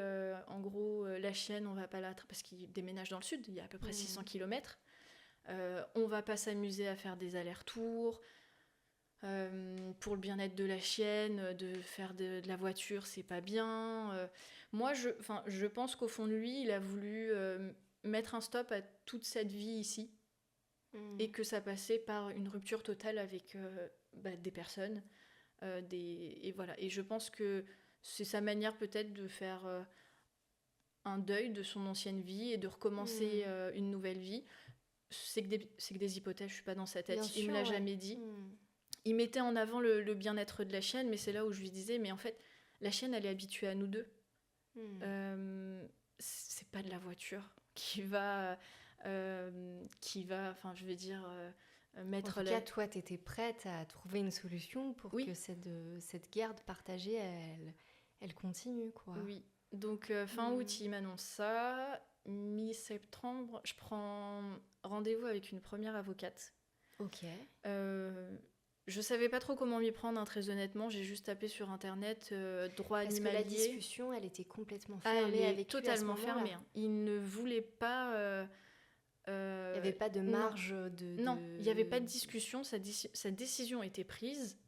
en gros, la chienne, on va pas la... Parce qu'il déménage dans le sud, il y a à peu près 600 km. On va pas s'amuser à faire des allers-retours. Pour le bien-être de la chienne, de faire de la voiture, c'est pas bien. Moi, je pense qu'au fond de lui, il a voulu mettre un stop à toute cette vie ici. Et que ça passait par une rupture totale avec des personnes. Et voilà. Et je pense que c'est sa manière peut-être de faire un deuil de son ancienne vie et de recommencer une nouvelle vie. C'est que des hypothèses, je suis pas dans sa tête. Il me l'a jamais dit. Il mettait en avant le bien-être de la chienne, mais c'est là où je lui disais, mais en fait, la chienne, elle est habituée à nous deux. C'est pas de la voiture qui va enfin, je veux dire... mettre en tout cas, toi, tu étais prête à trouver une solution pour que cette garde partagée, elle continue, quoi. Oui. Donc, fin août, il m'annonce ça. Mi-septembre, je prends rendez-vous avec une première avocate. Ok. Je savais pas trop comment m'y prendre, hein, très honnêtement. J'ai juste tapé sur Internet droit animalier. Parce que la discussion, elle était complètement fermée avec lui totalement fermée. Hein. Il ne voulait pas... il n'y avait pas de marge Non, il n'y avait pas de discussion. Sa décision était prise.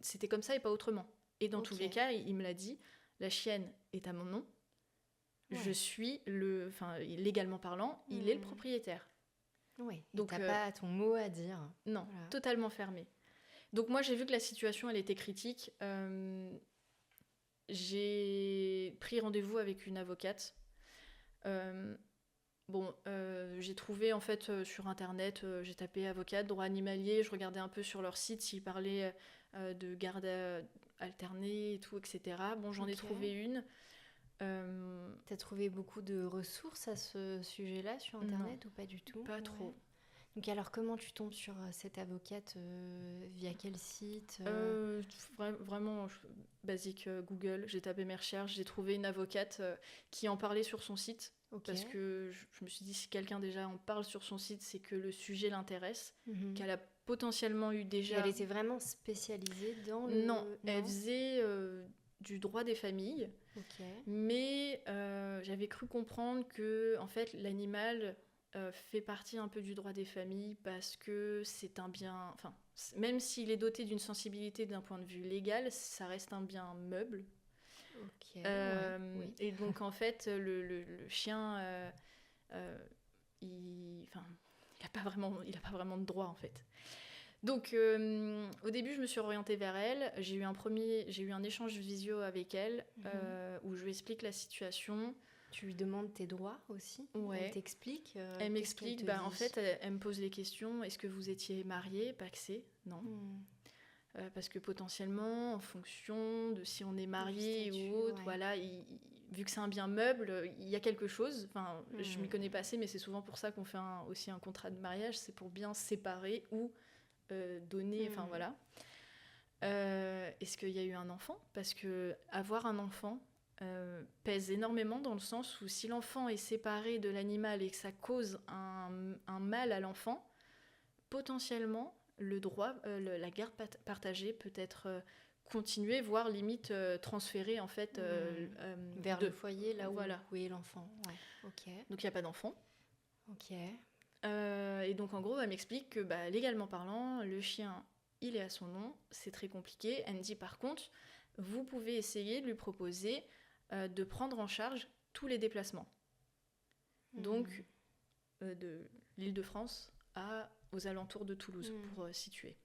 C'était comme ça et pas autrement. Et dans tous les cas, il me l'a dit, la chienne est à mon nom. Je suis légalement parlant, il est le propriétaire. Oui, donc tu n'as pas ton mot à dire. Non, totalement fermé. Donc moi, j'ai vu que la situation, elle était critique. J'ai pris rendez-vous avec une avocate. J'ai trouvé en fait sur internet, j'ai tapé avocate, droit animalier, je regardais un peu sur leur site s'ils parlaient de garde alternée et tout, etc. Bon, j'en ai trouvé une. T'as trouvé beaucoup de ressources à ce sujet-là sur internet ou pas du tout? Pas trop. Donc alors comment tu tombes sur cette avocate, via quel site Vraiment basique Google, j'ai tapé mes recherches, j'ai trouvé une avocate qui en parlait sur son site. Ok. Parce que je me suis dit, si quelqu'un déjà en parle sur son site, c'est que le sujet l'intéresse, qu'elle a potentiellement eu Et déjà... elle était vraiment spécialisée dans le... Non, elle faisait du droit des familles, Ok. mais j'avais cru comprendre que en fait, l'animal fait partie un peu du droit des familles parce que c'est un bien... Enfin, même s'il est doté d'une sensibilité d'un point de vue légal, ça reste un bien meuble. Ok. Oui. Et donc, en fait, le chien, il n'a pas vraiment de droit, en fait. Donc, au début, je me suis orientée vers elle. J'ai eu un échange visio avec elle où je lui explique la situation. Tu lui demandes tes droits aussi. Ouais. Elle t'explique. Elle m'explique, en fait, elle me pose les questions. Est-ce que vous étiez mariés, pacsés ? Non. Parce que potentiellement, en fonction de si on est marié ou autre, voilà, vu que c'est un bien meuble, il y a quelque chose. Enfin, je m'y connais pas assez, mais c'est souvent pour ça qu'on fait aussi un contrat de mariage, c'est pour bien séparer ou donner. Enfin voilà. Est-ce qu'il y a eu un enfant ? Parce que avoir un enfant pèse énormément dans le sens où si l'enfant est séparé de l'animal et que ça cause un mal à l'enfant, potentiellement le droit, la garde partagée peut être continuée, voire limite transférée en fait vers le foyer là où est l'enfant. Ouais. Ok. Donc il n'y a pas d'enfant. Ok. Et donc en gros elle m'explique que légalement parlant, le chien il est à son nom, c'est très compliqué. Elle me dit par contre, vous pouvez essayer de lui proposer de prendre en charge tous les déplacements. Donc de l'Île-de-France aux alentours de Toulouse, pour situer.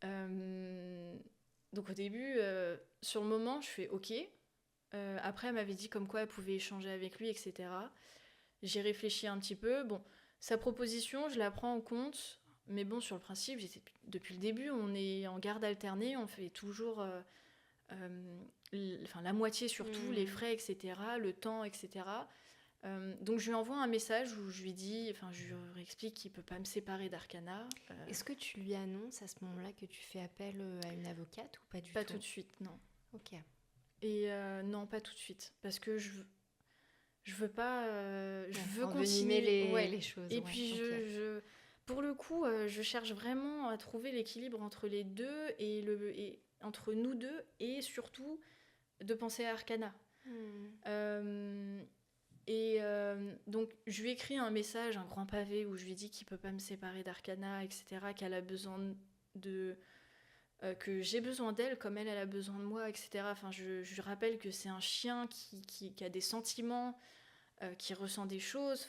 Donc au début, sur le moment, je fais OK. Après, elle m'avait dit comme quoi elle pouvait échanger avec lui, etc. J'ai réfléchi un petit peu. Bon, sa proposition, je la prends en compte. Mais bon, sur le principe, depuis le début, on est en garde alternée. On fait toujours la moitié surtout, les frais, etc., le temps, etc., donc je lui envoie un message où je lui dis, je lui explique qu'il peut pas me séparer d'Arcana. Est-ce que tu lui annonces à ce moment-là que tu fais appel à une avocate ou pas du tout ? Pas tout de suite, non. Ok. Et non, pas tout de suite, parce que je veux pas, je veux continuer les choses. Et puis pour le coup, je cherche vraiment à trouver l'équilibre entre les deux et entre nous deux et surtout de penser à Arcana. Donc je lui écris un message, un grand pavé où je lui dis qu'il peut pas me séparer d'Arcana, etc., qu'elle a besoin que j'ai besoin d'elle comme elle a besoin de moi, etc. Je rappelle que c'est un chien qui a des sentiments, qui ressent des choses.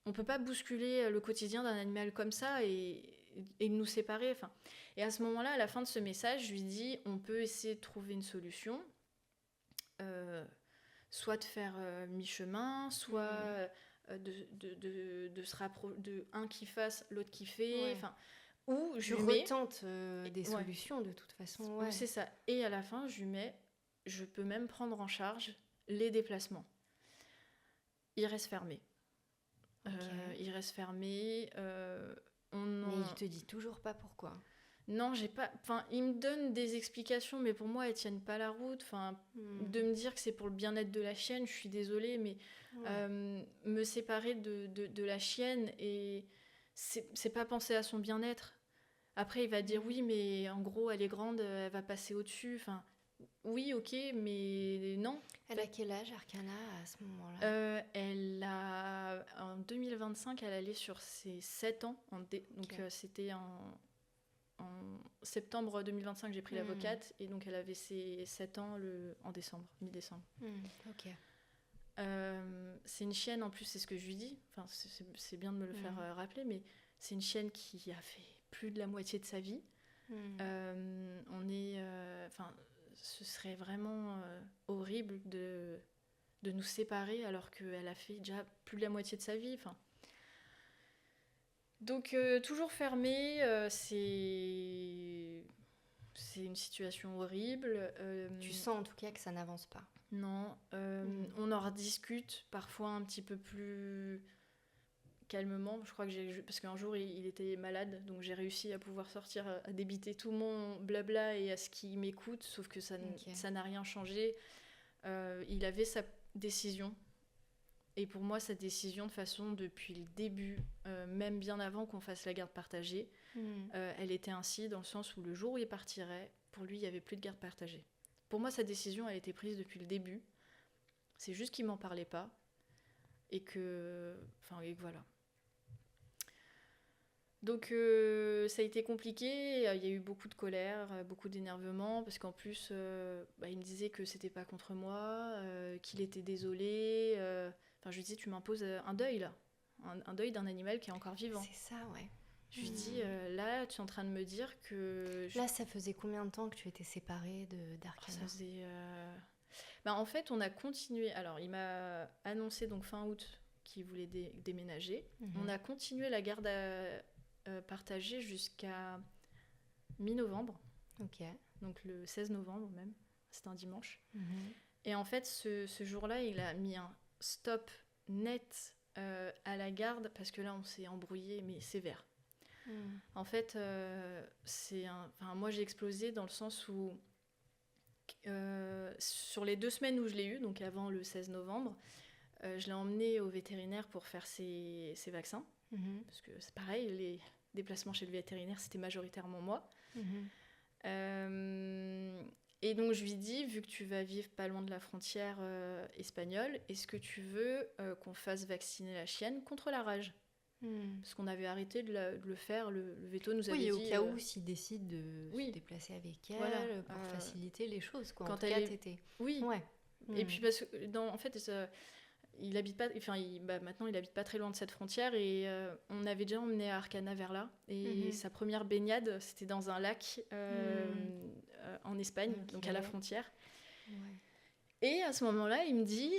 On peut pas bousculer le quotidien d'un animal comme ça et nous séparer. Et à ce moment-là, à la fin de ce message, je lui dis on peut essayer de trouver une solution. Soit de faire mi-chemin, soit de se rapprocher de un qui fasse, l'autre qui fait. Ou je retente des solutions de toute façon. Ouais. C'est ça. Et à la fin, je peux même prendre en charge les déplacements. Il reste fermé. Il reste fermé. Mais il te dit toujours pas pourquoi. Non, j'ai pas. Il me donne des explications, mais pour moi, elles tiennent pas la route. De me dire que c'est pour le bien-être de la chienne, je suis désolée, mais me séparer de la chienne, et c'est pas penser à son bien-être. Après, il va dire oui, mais en gros, elle est grande, elle va passer au-dessus. Oui, ok, mais non. Elle a quel âge, Arcana, à ce moment-là ? En 2025, elle allait sur ses 7 ans. Donc, c'était en septembre 2025, j'ai pris l'avocate, et donc elle avait ses 7 ans en décembre, mi-décembre. Ok. C'est une chienne, en plus, c'est ce que je lui dis, c'est bien de me le faire rappeler, mais c'est une chienne qui a fait plus de la moitié de sa vie. Ce serait vraiment horrible de nous séparer alors qu'elle a fait déjà plus de la moitié de sa vie. Donc, toujours fermé, c'est une situation horrible. Tu sens en tout cas que ça n'avance pas. Non, on en rediscute parfois un petit peu plus calmement. Je crois que parce qu'un jour il était malade, donc j'ai réussi à pouvoir sortir, à débiter tout mon blabla et à ce qu'il m'écoute, sauf que ça n'a rien changé. Il avait sa décision, et pour moi sa décision de façon depuis le début, même bien avant qu'on fasse la garde partagée, elle était ainsi dans le sens où le jour où il partirait, pour lui il n'y avait plus de garde partagée. Pour moi sa décision elle était prise depuis le début, c'est juste qu'il m'en parlait pas. Et que voilà. Donc ça a été compliqué, il y a eu beaucoup de colère, beaucoup d'énervement, parce qu'en plus il me disait que c'était pas contre moi, qu'il était désolé. Je lui disais, tu m'imposes un deuil là, un deuil d'un animal qui est encore vivant. C'est ça, ouais. Je lui dis, là tu es en train de me dire que... Là ça faisait combien de temps que tu étais séparée d'Arcana? Ça faisait... en fait, on a continué. Alors, il m'a annoncé donc fin août qu'il voulait déménager. On a continué la garde partagée jusqu'à mi-novembre. Ok. Donc le 16 novembre même. C'était un dimanche. Et en fait, ce jour-là, il a mis un stop net à la garde parce que là, on s'est embrouillé, mais sévère. En fait, moi, j'ai explosé dans le sens où sur les 2 semaines où je l'ai eu, donc avant le 16 novembre, je l'ai emmené au vétérinaire pour faire ses vaccins. Parce que c'est pareil, les déplacements chez le vétérinaire, c'était majoritairement moi. Et donc je lui dis, vu que tu vas vivre pas loin de la frontière espagnole, est-ce que tu veux qu'on fasse vacciner la chienne contre la rage ? Parce qu'on avait arrêté de le faire, le véto nous avait dit... Oui, au cas où s'il décide de se déplacer avec elle, pour faciliter les choses, quoi. Quand en tout cas, t'étais... Oui. Ouais. Et puis parce que, en fait, il habite pas... maintenant, il habite pas très loin de cette frontière, et on avait déjà emmené Arcana vers là. Et sa première baignade, c'était dans un lac en Espagne, donc à la frontière. Ouais. Et à ce moment-là, il me dit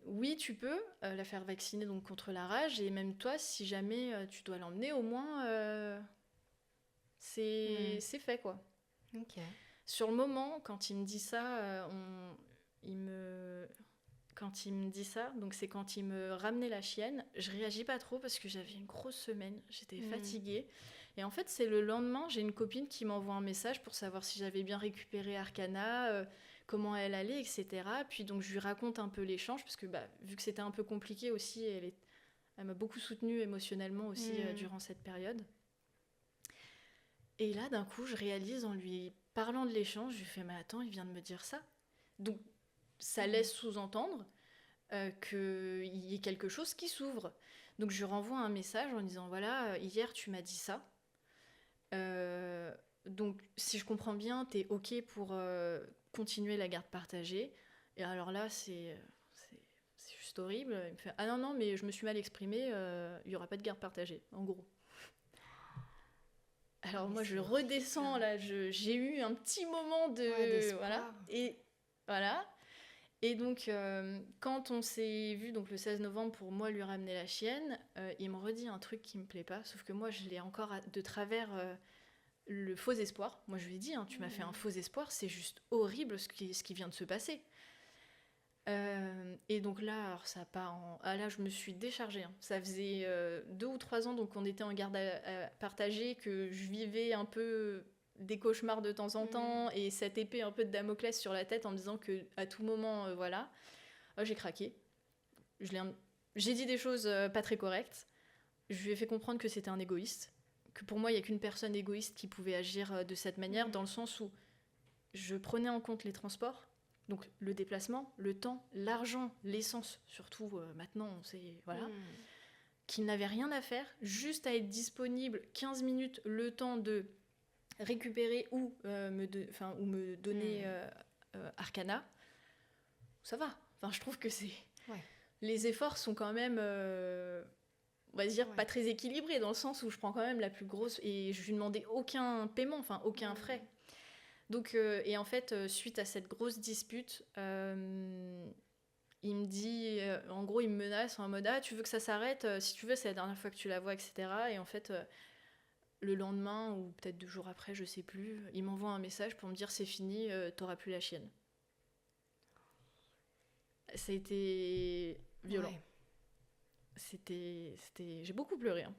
oui, tu peux la faire vacciner donc contre la rage, et même toi, si jamais tu dois l'emmener, au moins c'est fait, quoi. Ok. Sur le moment, quand il me dit ça, quand il me dit ça, donc c'est quand il me ramenait la chienne, je réagis pas trop parce que j'avais une grosse semaine, j'étais fatiguée. Et en fait, c'est le lendemain, j'ai une copine qui m'envoie un message pour savoir si j'avais bien récupéré Arcana, comment elle allait, etc. Puis donc je lui raconte un peu l'échange, parce que vu que c'était un peu compliqué aussi, elle m'a beaucoup soutenue émotionnellement aussi durant cette période. Et là, d'un coup, je réalise en lui parlant de l'échange, je lui fais, mais attends, il vient de me dire ça. Donc ça laisse sous-entendre qu'il y ait quelque chose qui s'ouvre. Donc je lui renvoie un message en disant, voilà, hier tu m'as dit ça. Donc si je comprends bien, t'es ok pour continuer la garde partagée. Et alors là, c'est juste horrible. Il me fait, ah non, mais je me suis mal exprimée, il n'y aura pas de garde partagée, en gros. Alors moi, je redescends, là, j'ai eu un petit moment de... voilà. Et voilà. Et donc, quand on s'est vu donc, le 16 novembre pour moi lui ramener la chienne, il me redit un truc qui me plaît pas, sauf que moi, je l'ai encore de travers le faux espoir. Moi, je lui ai dit, tu m'as fait un faux espoir, c'est juste horrible ce qui vient de se passer. Et donc là, alors ça part là, je me suis déchargée. Ça faisait 2 ou 3 ans donc on était en garde partagée, que je vivais un peu des cauchemars de temps en temps, et cette épée un peu de Damoclès sur la tête en me disant que à tout moment, voilà. J'ai craqué. J'ai dit des choses pas très correctes. Je lui ai fait comprendre que c'était un égoïste, que pour moi, il n'y a qu'une personne égoïste qui pouvait agir de cette manière, dans le sens où je prenais en compte les transports. Donc le déplacement, le temps, l'argent, l'essence, surtout maintenant, on sait, voilà, qu'il n'avait rien à faire, juste à être disponible 15 minutes, le temps de récupérer ou me donner Arcana. Ça va. Enfin, je trouve que c'est... Ouais. Les efforts sont quand même, on va dire, pas très équilibrés, dans le sens où je prends quand même la plus grosse, et je lui demandais aucun paiement, enfin aucun frais. Donc, et en fait, suite à cette grosse dispute, il me dit, en gros, il me menace en mode, tu veux que ça s'arrête, si tu veux, c'est la dernière fois que tu la vois, etc. Et en fait, le lendemain, ou peut-être 2 jours après, je sais plus, il m'envoie un message pour me dire, c'est fini, t'auras plus la chienne. Ça a été violent. J'ai beaucoup pleuré. Hein.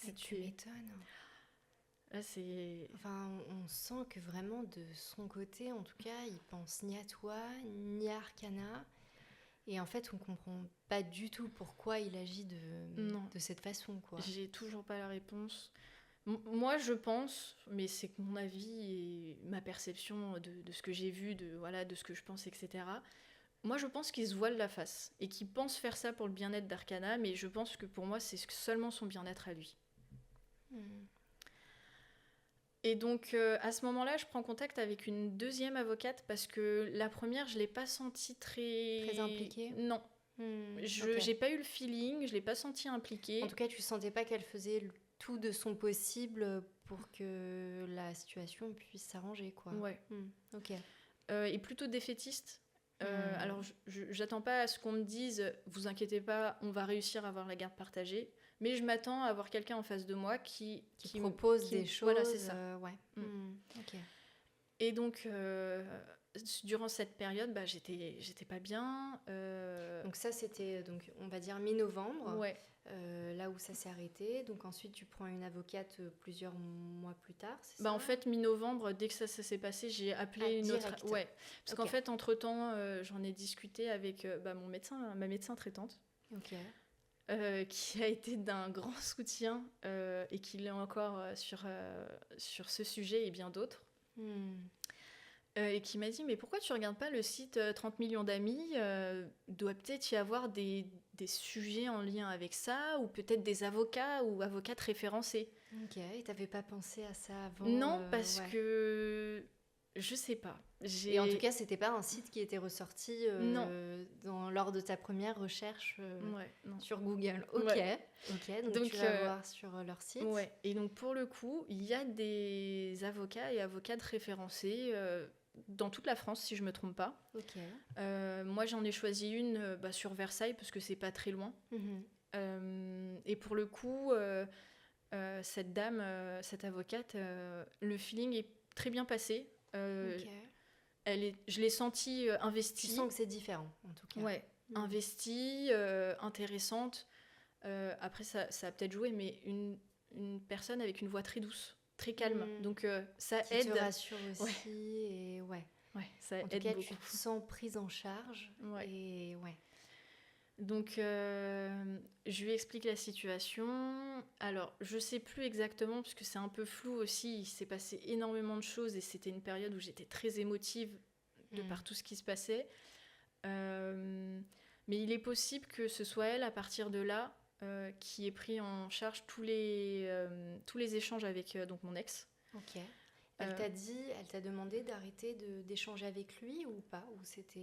Mais tu m'étonnes. Là, c'est... Enfin, on sent que vraiment de son côté, en tout cas, il pense ni à toi, ni à Arcana. Et en fait, on comprend pas du tout pourquoi il agit de cette façon, quoi. J'ai toujours pas la réponse. Moi, je pense, mais c'est que mon avis et ma perception de ce que j'ai vu, de ce que je pense, etc. Moi, je pense qu'il se voile la face et qu'il pense faire ça pour le bien-être d'Arcana, mais je pense que pour moi, c'est seulement son bien-être à lui. Et donc, à ce moment-là, je prends contact avec une deuxième avocate parce que la première, je ne l'ai pas sentie très impliquée. Non. J'ai pas eu le feeling, je l'ai pas sentie impliquée. En tout cas, tu sentais pas qu'elle faisait tout de son possible pour que la situation puisse s'arranger, quoi. Ouais. Ok. Et plutôt défaitiste. Alors, j'attends pas à ce qu'on me dise « Vous inquiétez pas, on va réussir à avoir la garde partagée ». Mais je m'attends à avoir quelqu'un en face de moi qui propose des choses. Voilà, c'est ça. Ouais. Ok. Et donc, durant cette période, j'étais pas bien. Donc ça, c'était, on va dire, mi-novembre. Ouais. Là où ça s'est arrêté. Donc ensuite, tu prends une avocate plusieurs mois plus tard, c'est ça ? En fait, mi-novembre, dès que ça s'est passé, j'ai appelé une autre... Ouais. Parce qu'en fait, entre-temps, j'en ai discuté avec ma médecin traitante. Ok. Qui a été d'un grand soutien et qui l'est encore sur ce sujet et bien d'autres. Et qui m'a dit « Mais pourquoi tu ne regardes pas le site 30 millions d'amis doit peut-être y avoir des sujets en lien avec ça, ou peut-être des avocats ou avocates référencés. » Ok, et tu n'avais pas pensé à ça avant ? Non, parce que... Je sais pas. Et en tout cas, c'était pas un site qui était ressorti lors de ta première recherche sur Google. Ok, donc tu vas voir sur leur site. Ouais. Et donc pour le coup, il y a des avocats et avocates référencés dans toute la France, si je me trompe pas. Ok. Moi, j'en ai choisi une sur Versailles parce que c'est pas très loin. Et pour le coup, cette dame, cette avocate, le feeling est très bien passé. Je l'ai sentie investie. Tu sens que c'est différent, en tout cas. Ouais, investie, intéressante. Après, ça a peut-être joué, mais une personne avec une voix très douce, très calme. Donc, ça qui aide. Qui te rassure aussi. Et ça en aide tout cas, beaucoup. tu te sens prise en charge. Et Donc, je lui explique la situation. Alors, je sais plus exactement, parce que c'est un peu flou aussi. Il s'est passé énormément de choses et c'était une période où j'étais très émotive de par tout ce qui se passait. Mais il est possible que ce soit elle, à partir de là, qui ait pris en charge tous les échanges avec donc mon ex. Ok. Elle t'a demandé d'arrêter d'échanger avec lui ou pas, ou c'était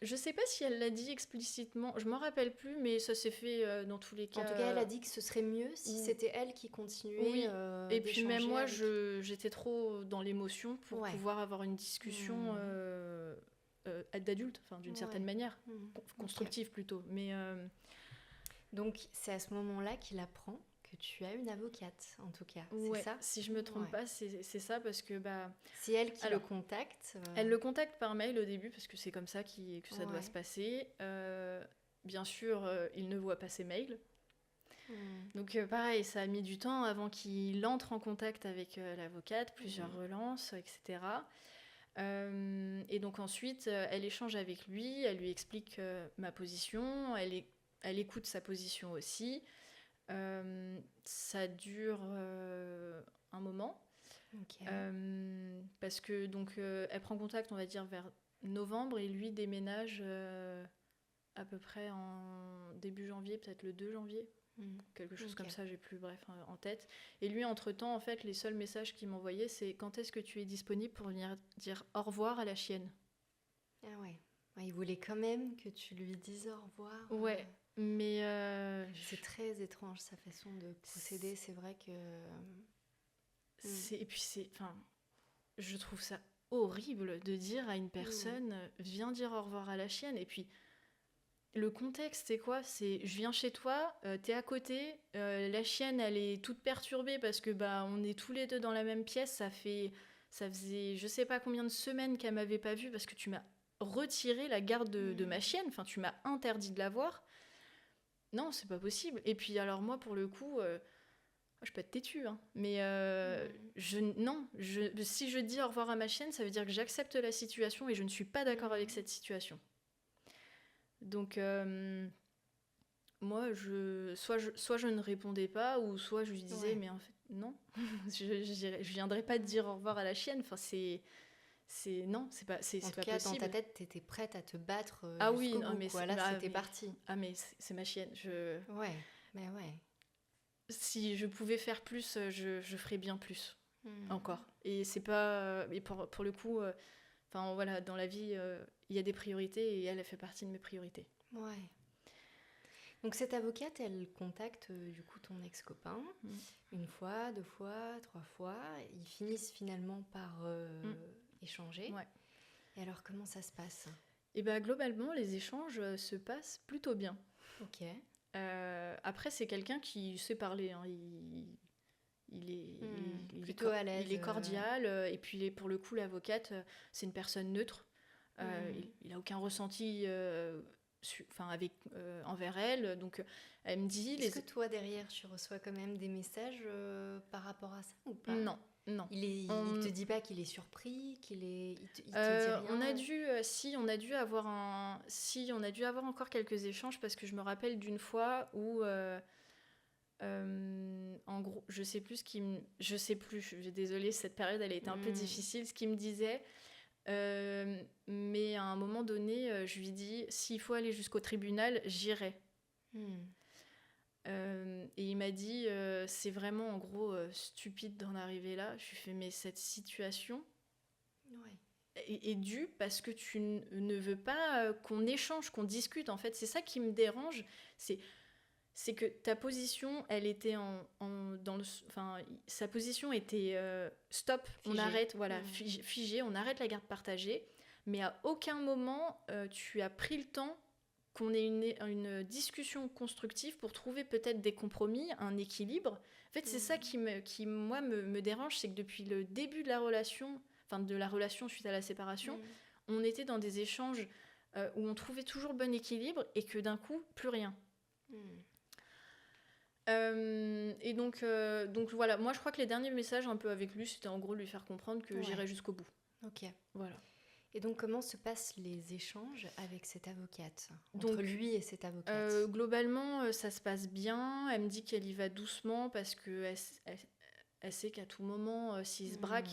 Je sais pas si elle l'a dit explicitement, je m'en rappelle plus, mais ça s'est fait dans tous les cas. En tout cas, elle a dit que ce serait mieux si c'était elle qui continuait. Oui. Et puis même moi, j'étais trop dans l'émotion pour pouvoir avoir une discussion d'adulte, enfin d'une certaine manière, constructive plutôt. Mais donc c'est à ce moment-là qu'il apprend que tu as une avocate, en tout cas, c'est ça ? Si je me trompe pas, c'est ça, parce que c'est elle qui le contacte. Elle le contacte par mail au début, parce que c'est comme ça que ça doit se passer. Bien sûr, il ne voit pas ses mails. Donc pareil, ça a mis du temps avant qu'il entre en contact avec l'avocate, plusieurs relances, etc. Et donc ensuite, elle échange avec lui, elle lui explique ma position, elle écoute sa position aussi. Ça dure un moment. Parce que donc elle prend contact, on va dire, vers novembre, et lui déménage à peu près en début janvier, peut-être le 2 janvier. Quelque chose comme ça, j'ai plus en tête. Et lui, entre-temps, en fait, les seuls messages qu'il m'envoyait, c'est « Quand est-ce que tu es disponible pour venir dire au revoir à la chienne ?» Ah ouais. Il voulait quand même que tu lui dises au revoir. Ouais, mais... c'est très étrange, sa façon de procéder. C'est vrai que... Et puis je trouve ça horrible de dire à une personne « Viens dire au revoir à la chienne ». Et puis... Le contexte, c'est quoi ? C'est je viens chez toi, t'es à côté, la chienne, elle est toute perturbée parce que on est tous les deux dans la même pièce. Ça faisait je sais pas combien de semaines qu'elle m'avait pas vue parce que tu m'as retiré la garde de ma chienne. Enfin, tu m'as interdit de la voir. non, c'est pas possible. Et puis alors moi, pour le coup, je peux être têtue, hein, mais si je dis au revoir à ma chienne, ça veut dire que j'accepte la situation et je ne suis pas d'accord avec cette situation. Donc moi, soit je ne répondais pas, ou soit je lui disais, mais en fait, non, je viendrai pas te dire au revoir à la chienne. Enfin, non, c'est pas possible. En tout cas, dans ta tête, t'étais prête à te battre jusqu'au bout, mais quoi. Là, c'était parti. Ah, mais c'est ma chienne. Ouais, mais ouais. Si je pouvais faire plus, je ferais bien plus, encore. Et c'est pas... et pour le coup, enfin voilà, dans la vie, il y a des priorités, et elle fait partie de mes priorités. Ouais. Donc cette avocate, elle contacte du coup ton ex-copain, une fois, 2 fois, 3 fois. Ils finissent finalement par échanger. Ouais. Et alors, comment ça se passe ? Et ben globalement, les échanges se passent plutôt bien. Ok. Après, c'est quelqu'un qui sait parler, hein. Il est plutôt à l'aise. Il est cordial, et puis pour le coup, l'avocate, c'est une personne neutre. Il n'a aucun ressenti envers elle. Donc, elle me dit... Est-ce que toi, derrière, tu reçois quand même des messages par rapport à ça ou pas ? Non. Il te dit pas qu'il est surpris, il te dit rien. On a dû avoir encore quelques échanges, parce que je me rappelle d'une fois où... en gros, je sais plus, je suis désolée, cette période elle a été un peu difficile, ce qu'il me disait, mais à un moment donné, je lui dis, s'il faut aller jusqu'au tribunal, j'irai. Et il m'a dit, c'est vraiment en gros stupide d'en arriver là. Je lui fais, mais cette situation est due parce que tu ne veux pas qu'on échange, qu'on discute. En fait, c'est ça qui me dérange, c'est que ta position, elle était sa position était stop, figée. On arrête, figée, on arrête la garde partagée, mais à aucun moment tu as pris le temps qu'on ait une discussion constructive pour trouver peut-être des compromis, un équilibre. En fait, c'est ça qui moi me dérange, c'est que depuis le début de la relation suite à la séparation, on était dans des échanges où on trouvait toujours le bon équilibre, et que d'un coup, plus rien. Et donc voilà, moi je crois que les derniers messages un peu avec lui, c'était en gros lui faire comprendre que j'irais jusqu'au bout. Ok. Voilà. Et donc comment se passent les échanges avec cette avocate, entre lui et cette avocate ? Globalement, ça se passe bien. Elle me dit qu'elle y va doucement, parce que elle sait qu'à tout moment, s'il se braque,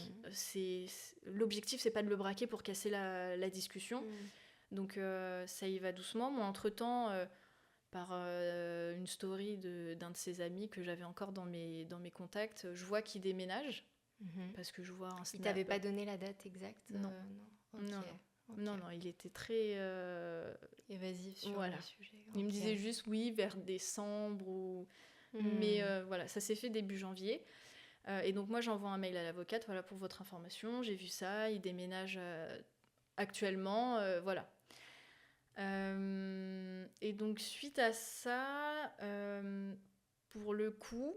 l'objectif c'est pas de le braquer pour casser la discussion. Donc ça y va doucement. Moi, entre-temps, par une story d'un de ses amis que j'avais encore dans mes contacts, je vois qu'il déménage, parce que je vois un snap. Il t'avait pas donné la date exacte ? Non. Okay. Non, il était très évasif sur le sujet. Il me disait juste oui, vers décembre, mais voilà, ça s'est fait début janvier. Et donc moi j'envoie un mail à l'avocate, voilà, pour votre information, j'ai vu ça, il déménage actuellement, voilà. Et donc suite à ça, pour le coup,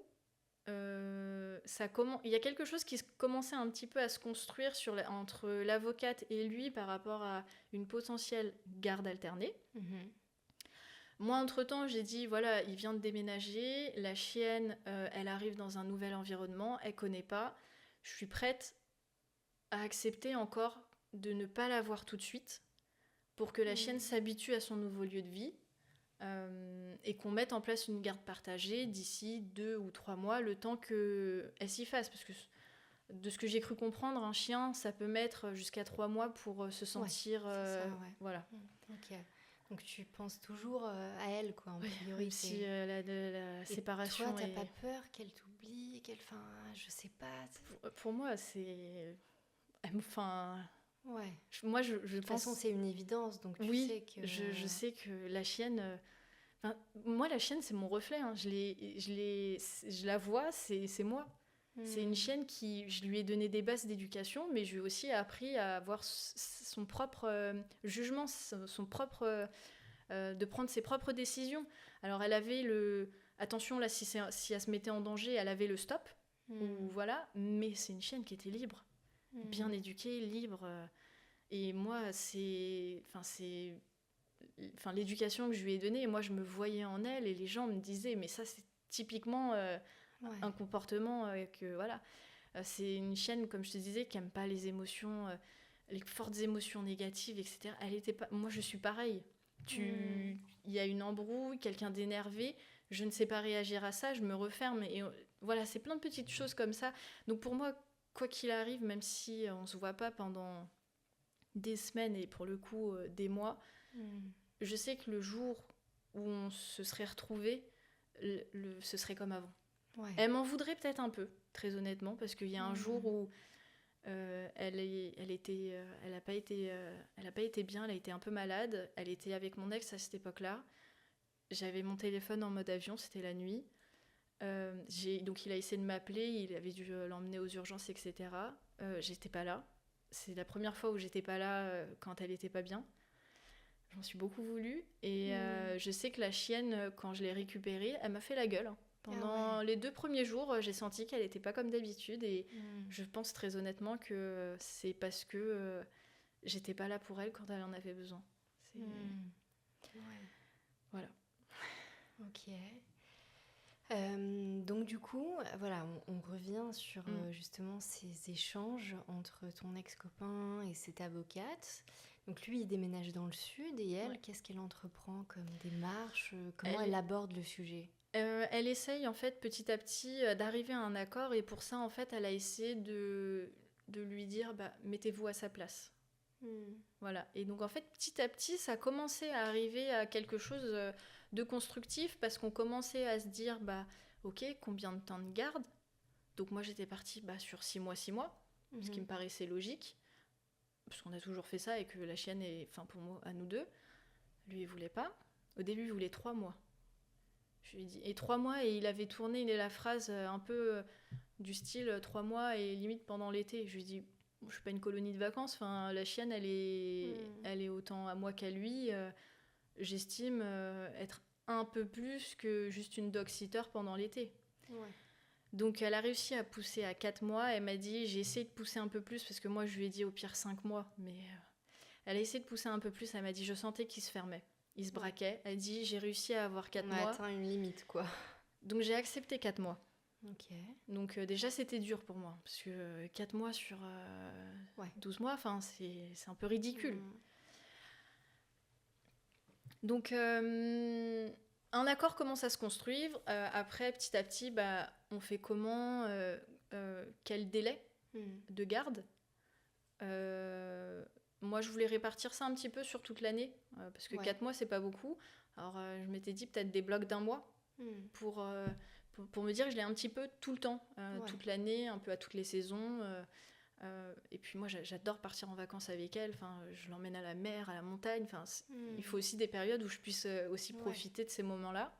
il y a quelque chose qui commençait un petit peu à se construire entre l'avocate et lui par rapport à une potentielle garde alternée. Moi, entre-temps, j'ai dit, voilà, il vient de déménager, la chienne, elle arrive dans un nouvel environnement, elle connaît pas, je suis prête à accepter encore de ne pas la voir tout de suite, pour que la chienne s'habitue à son nouveau lieu de vie, et qu'on mette en place une garde partagée d'ici 2 ou 3 mois, le temps qu'elle s'y fasse. Parce que de ce que j'ai cru comprendre, un chien, ça peut mettre jusqu'à 3 mois pour se sentir... Voilà. Ok. Donc tu penses toujours à elle, quoi, en priorité. Si la séparation... Toi, t'as pas peur qu'elle t'oublie, je sais pas... Pour moi, c'est... Enfin... Ouais. Moi, je de toute pense... façon, c'est une évidence, donc tu sais que... je sais que la chienne... moi, la chienne, c'est mon reflet. Hein. Je la vois, c'est moi. C'est une chienne qui... Je lui ai donné des bases d'éducation, mais je lui ai aussi appris à avoir son propre jugement, son propre... de prendre ses propres décisions. Alors, elle avait le... Attention, là, si elle se mettait en danger, elle avait le stop. Ou voilà. Mais c'est une chienne qui était libre. Bien éduquée, libre. Et moi, c'est l'éducation que je lui ai donnée. Et moi, je me voyais en elle et les gens me disaient, mais ça, c'est typiquement un comportement que, voilà. C'est une chienne, comme je te disais, qui n'aime pas les émotions, les fortes émotions négatives, etc. Moi, je suis pareille. Il y a une embrouille, quelqu'un d'énervé, je ne sais pas réagir à ça, je me referme. Et voilà, c'est plein de petites choses comme ça. Donc pour moi, quoi qu'il arrive, même si on ne se voit pas pendant des semaines et pour le coup des mois, je sais que le jour où on se serait retrouvés, ce serait comme avant. Ouais. Elle m'en voudrait peut-être un peu, très honnêtement, parce qu'il y a un jour où elle a pas été bien, elle a été un peu malade. Elle était avec mon ex à cette époque-là. J'avais mon téléphone en mode avion, c'était la nuit. Donc il a essayé de m'appeler, il avait dû l'emmener aux urgences, etc. J'étais pas là. C'est la première fois où j'étais pas là quand elle était pas bien. J'en suis beaucoup voulu. Et je sais que la chienne, quand je l'ai récupérée, elle m'a fait la gueule. Pendant les 2 premiers jours, j'ai senti qu'elle n'était pas comme d'habitude. Et je pense très honnêtement que c'est parce que j'étais pas là pour elle quand elle en avait besoin. Voilà. Ok. Donc du coup, voilà, on revient sur justement ces échanges entre ton ex-copain et cette avocate. Donc lui, il déménage dans le sud et elle, qu'est-ce qu'elle entreprend comme démarche? Comment elle aborde le sujet? Elle essaye en fait petit à petit d'arriver à un accord et pour ça en fait elle a essayé de lui dire mettez-vous à sa place. Voilà. Et donc en fait petit à petit ça a commencé à arriver à quelque chose de constructif parce qu'on commençait à se dire ok, combien de temps de garde? Donc moi j'étais partie sur 6 mois, ce qui me paraissait logique parce qu'on a toujours fait ça et que la chienne est, enfin pour moi, à nous deux, lui il voulait pas. Au début il voulait 3 mois. Je lui ai dit, et 3 mois, et il avait tourné la phrase un peu du style 3 mois et limite pendant l'été. Je lui ai dit, je suis pas une colonie de vacances, enfin, la chienne, elle est autant à moi qu'à lui. J'estime être un peu plus que juste une dog-sitter pendant l'été. Ouais. Donc elle a réussi à pousser à 4 mois. Elle m'a dit, j'ai essayé de pousser un peu plus, parce que moi, je lui ai dit au pire 5 mois. Mais elle a essayé de pousser un peu plus. Elle m'a dit, je sentais qu'il se fermait. Il se braquait. Elle dit, j'ai réussi à avoir 4 mois. On a atteint une limite, quoi. Donc j'ai accepté 4 mois. Ok. Donc déjà, c'était dur pour moi. Parce que 4 mois sur 12 mois, c'est un peu ridicule. Donc un accord commence à se construire. Après, petit à petit, on fait comment quel délai de garde moi, je voulais répartir ça un petit peu sur toute l'année, parce que 4 mois, c'est pas beaucoup. Alors, je m'étais dit peut-être des blocs d'1 mois pour me dire que je l'ai un petit peu tout le temps, toute l'année, un peu à toutes les saisons. Et puis moi, j'adore partir en vacances avec elle. Enfin, je l'emmène à la mer, à la montagne. Enfin, il faut aussi des périodes où je puisse aussi profiter de ces moments-là.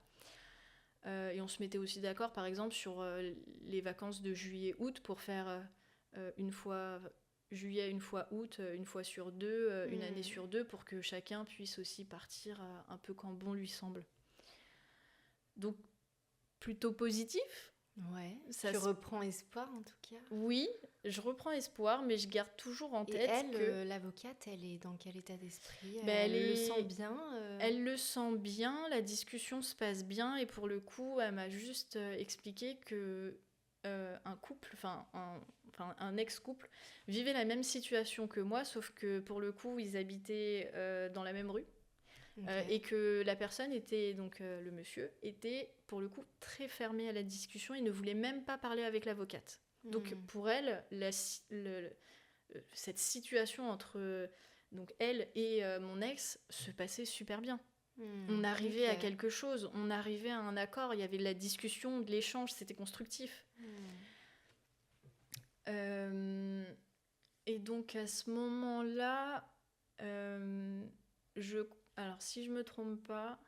Et on se mettait aussi d'accord, par exemple, sur les vacances de juillet-août pour faire une fois... juillet, une fois août, une fois sur 2, une année sur 2, pour que chacun puisse aussi partir un peu quand bon lui semble. Donc, plutôt positif. Ouais, tu reprends espoir en tout cas. Oui, je reprends espoir, mais je garde toujours en tête que... l'avocate, elle est dans quel état d'esprit? Elle le sent bien Elle le sent bien, la discussion se passe bien, et pour le coup, elle m'a juste expliqué que un couple, un ex-couple, vivait la même situation que moi, sauf que pour le coup, ils habitaient dans la même rue. Et que la personne était, donc le monsieur, était pour le coup très fermé à la discussion et ne voulait même pas parler avec l'avocate. Donc pour elle, cette situation entre donc elle et mon ex se passait super bien. On arrivait à quelque chose, on arrivait à un accord, il y avait de la discussion, de l'échange, c'était constructif. Et donc à ce moment-là, alors si je me trompe pas,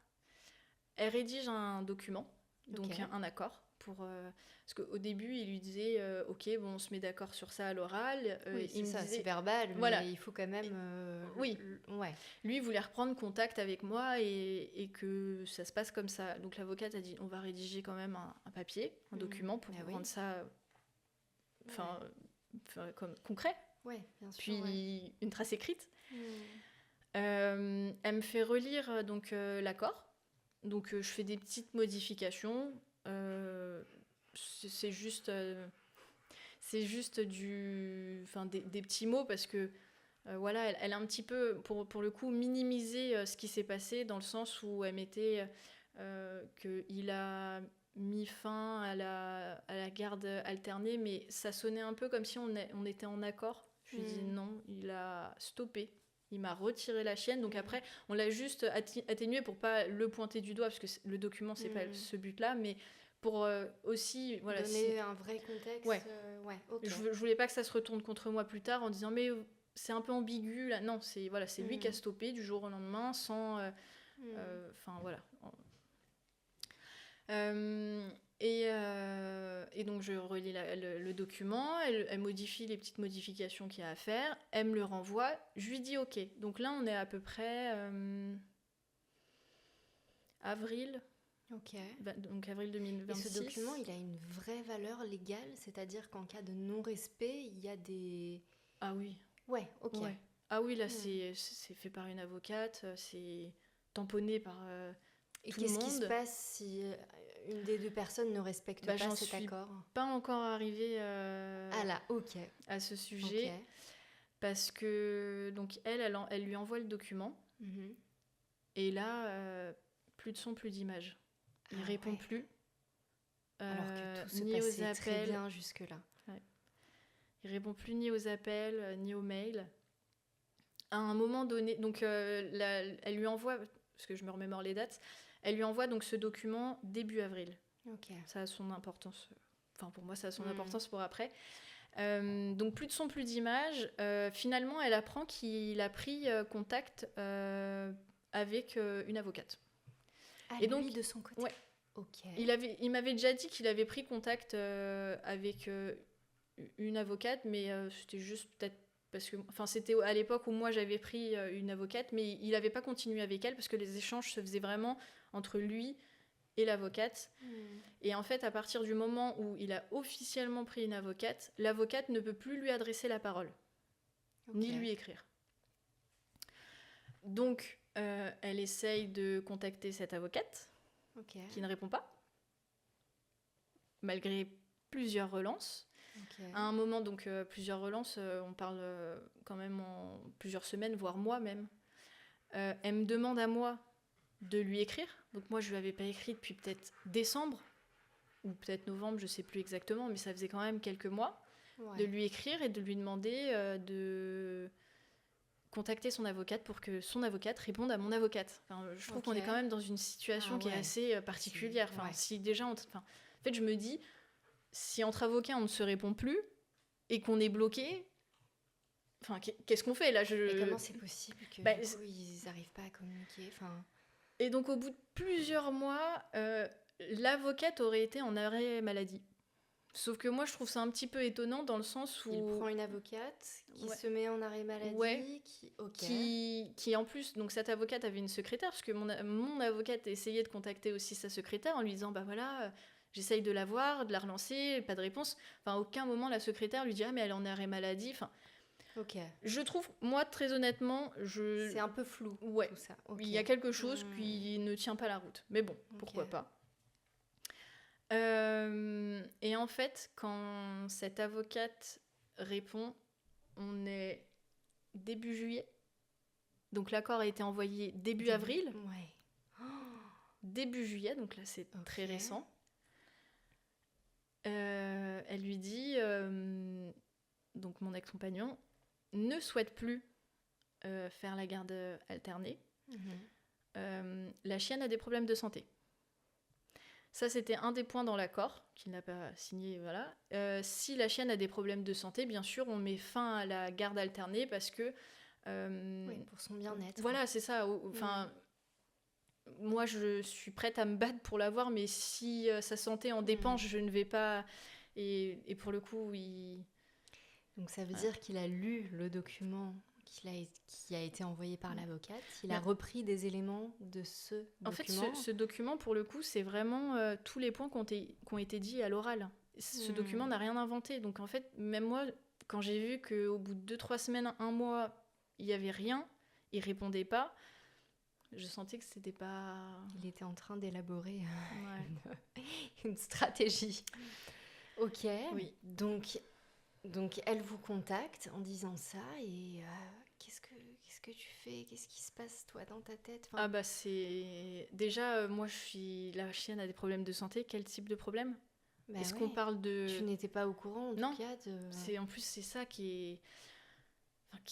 elle rédige un document, donc un accord, parce qu'au début il lui disait ok, bon, on se met d'accord sur ça à l'oral. Oui, c'est verbal, voilà. Mais il faut quand même oui. Lui il voulait reprendre contact avec moi et que ça se passe comme ça. Donc l'avocate a dit on va rédiger quand même un papier, un document pour rendre ça comme concret. Ouais, bien sûr. Puis une trace écrite. Elle me fait relire donc l'accord. Donc je fais des petites modifications. C'est juste, des petits mots parce que voilà, elle a un petit peu, pour le coup, minimisé ce qui s'est passé dans le sens où elle mettait qu'il a mis fin à la garde alternée, mais ça sonnait un peu comme si on était en accord. Je lui ai dit non, il a stoppé. Il m'a retiré la chienne. Donc après, on l'a juste atténué pour pas le pointer du doigt, parce que le document, c'est pas ce but-là, mais pour aussi... Voilà, donner un vrai contexte. Ouais. Okay. Je voulais pas que ça se retourne contre moi plus tard en disant mais c'est un peu ambigu là. Non, c'est lui qui a stoppé du jour au lendemain sans... voilà. Et donc je relis le document, elle modifie les petites modifications qu'il y a à faire, elle me le renvoie, je lui dis ok. Donc là on est à peu près avril. Ok. Donc avril 2026. Et ce document, il a une vraie valeur légale, c'est-à-dire qu'en cas de non-respect, il y a des... Ah oui. Ouais, ok. Ouais. Ah oui, là c'est fait par une avocate, c'est tamponné par et tout le monde. Qu'est-ce qui se passe si une des deux personnes ne respecte pas cet accord ? Pas encore arrivée à ce sujet. Okay. Parce que donc elle lui envoie le document. Et là, plus de son, plus d'image. Il répond plus. Alors que tout se ni passait aux appels. très bien jusque-là. Ouais. Il répond plus ni aux appels, ni aux mails. À un moment donné, donc elle lui envoie, parce que je me remémore les dates, elle lui envoie donc ce document début avril. Okay. Ça a son importance. Enfin, pour moi, ça a son importance pour après. Donc plus de son, plus d'image. Finalement, elle apprend qu'il a pris contact avec une avocate. Et donc, lui de son côté. Ouais. Okay. Il m'avait déjà dit qu'il avait pris contact avec une avocate, mais c'était juste peut-être parce que, enfin, c'était à l'époque où moi j'avais pris une avocate, mais il n'avait pas continué avec elle parce que les échanges se faisaient vraiment entre lui et l'avocate. Et en fait, à partir du moment où il a officiellement pris une avocate, l'avocate ne peut plus lui adresser la parole, ni lui écrire. Donc, elle essaye de contacter cette avocate, qui ne répond pas, malgré plusieurs relances. À un moment, donc plusieurs relances, on parle quand même en plusieurs semaines, voire mois même. Elle me demande à moi de lui écrire. Donc moi, je lui avais pas écrit depuis peut-être décembre, ou peut-être novembre, je sais plus exactement, mais ça faisait quand même quelques mois, de lui écrire et de lui demander de contacter son avocate pour que son avocate réponde à mon avocate. Enfin, je trouve qu'on est quand même dans une situation qui est assez particulière. Enfin, si déjà, en fait, je me dis, si entre avocats on ne se répond plus et qu'on est bloqué, enfin, qu'est-ce qu'on fait là ? Et comment c'est possible que ils n'arrivent pas à communiquer ? Et donc, au bout de plusieurs mois, l'avocate aurait été en arrêt maladie. Sauf que moi, je trouve ça un petit peu étonnant dans le sens où... Il prend une avocate qui se met en arrêt maladie, qui en plus... Donc, cette avocate avait une secrétaire, parce que mon avocate essayait de contacter aussi sa secrétaire en lui disant, bah voilà, j'essaye de la voir, de la relancer, pas de réponse. Enfin, à aucun moment, la secrétaire lui dit, ah, mais elle est en arrêt maladie. Enfin, je trouve, moi, très honnêtement, c'est un peu flou, tout ça. Il y a quelque chose qui ne tient pas la route. Mais bon, pourquoi pas. Et en fait, quand cette avocate répond, on est début juillet. Donc l'accord a été envoyé début avril. Début juillet, donc là c'est très récent. Elle lui dit, donc mon ex-compagnon ne souhaite plus faire la garde alternée. La chienne a des problèmes de santé. Ça, c'était un des points dans l'accord qu'il n'a pas signé. Voilà. Si la chienne a des problèmes de santé, bien sûr, on met fin à la garde alternée parce que... pour son bien-être. Voilà, c'est ça. Enfin, moi, je suis prête à me battre pour l'avoir, mais si sa santé en dépend, je ne vais pas... Et pour le coup, Donc ça veut dire qu'il a lu le document qui a été envoyé par l'avocate. Il a repris des éléments de ce document. En fait, ce document, pour le coup, c'est vraiment tous les points qui ont été dits à l'oral. Ce document n'a rien inventé. Donc en fait, même moi, quand j'ai vu qu'au bout de 2-3 semaines, 1 mois, il n'y avait rien, il répondait pas. Je sentais que c'était pas... Il était en train d'élaborer Ouais. une stratégie. Ok. Oui. Donc elle vous contacte en disant ça et qu'est-ce que tu fais? Qu'est-ce qui se passe toi dans ta tête? Ah bah c'est... Déjà, moi, la chienne a des problèmes de santé. Quel type de problème? Bah Est-ce ouais. qu'on parle de... Tu n'étais pas au courant en Non. tout cas En plus, c'est ça qui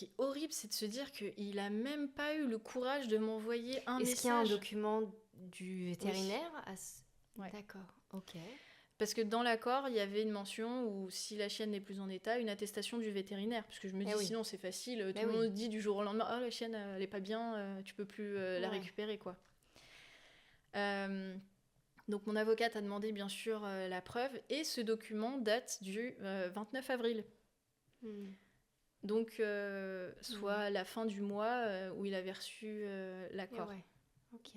est horrible, c'est de se dire qu'il a même pas eu le courage de m'envoyer un message. Est-ce qu'il y a un document du vétérinaire Ouais. D'accord, ok. Parce que dans l'accord, il y avait une mention où si la chienne n'est plus en état, une attestation du vétérinaire. Parce que je me dis, sinon c'est facile, tout le monde dit du jour au lendemain, la chienne, elle est pas bien, tu peux plus la récupérer, quoi. Donc mon avocate a demandé bien sûr la preuve, et ce document date du 29 avril. Donc soit la fin du mois où il avait reçu l'accord. Ok.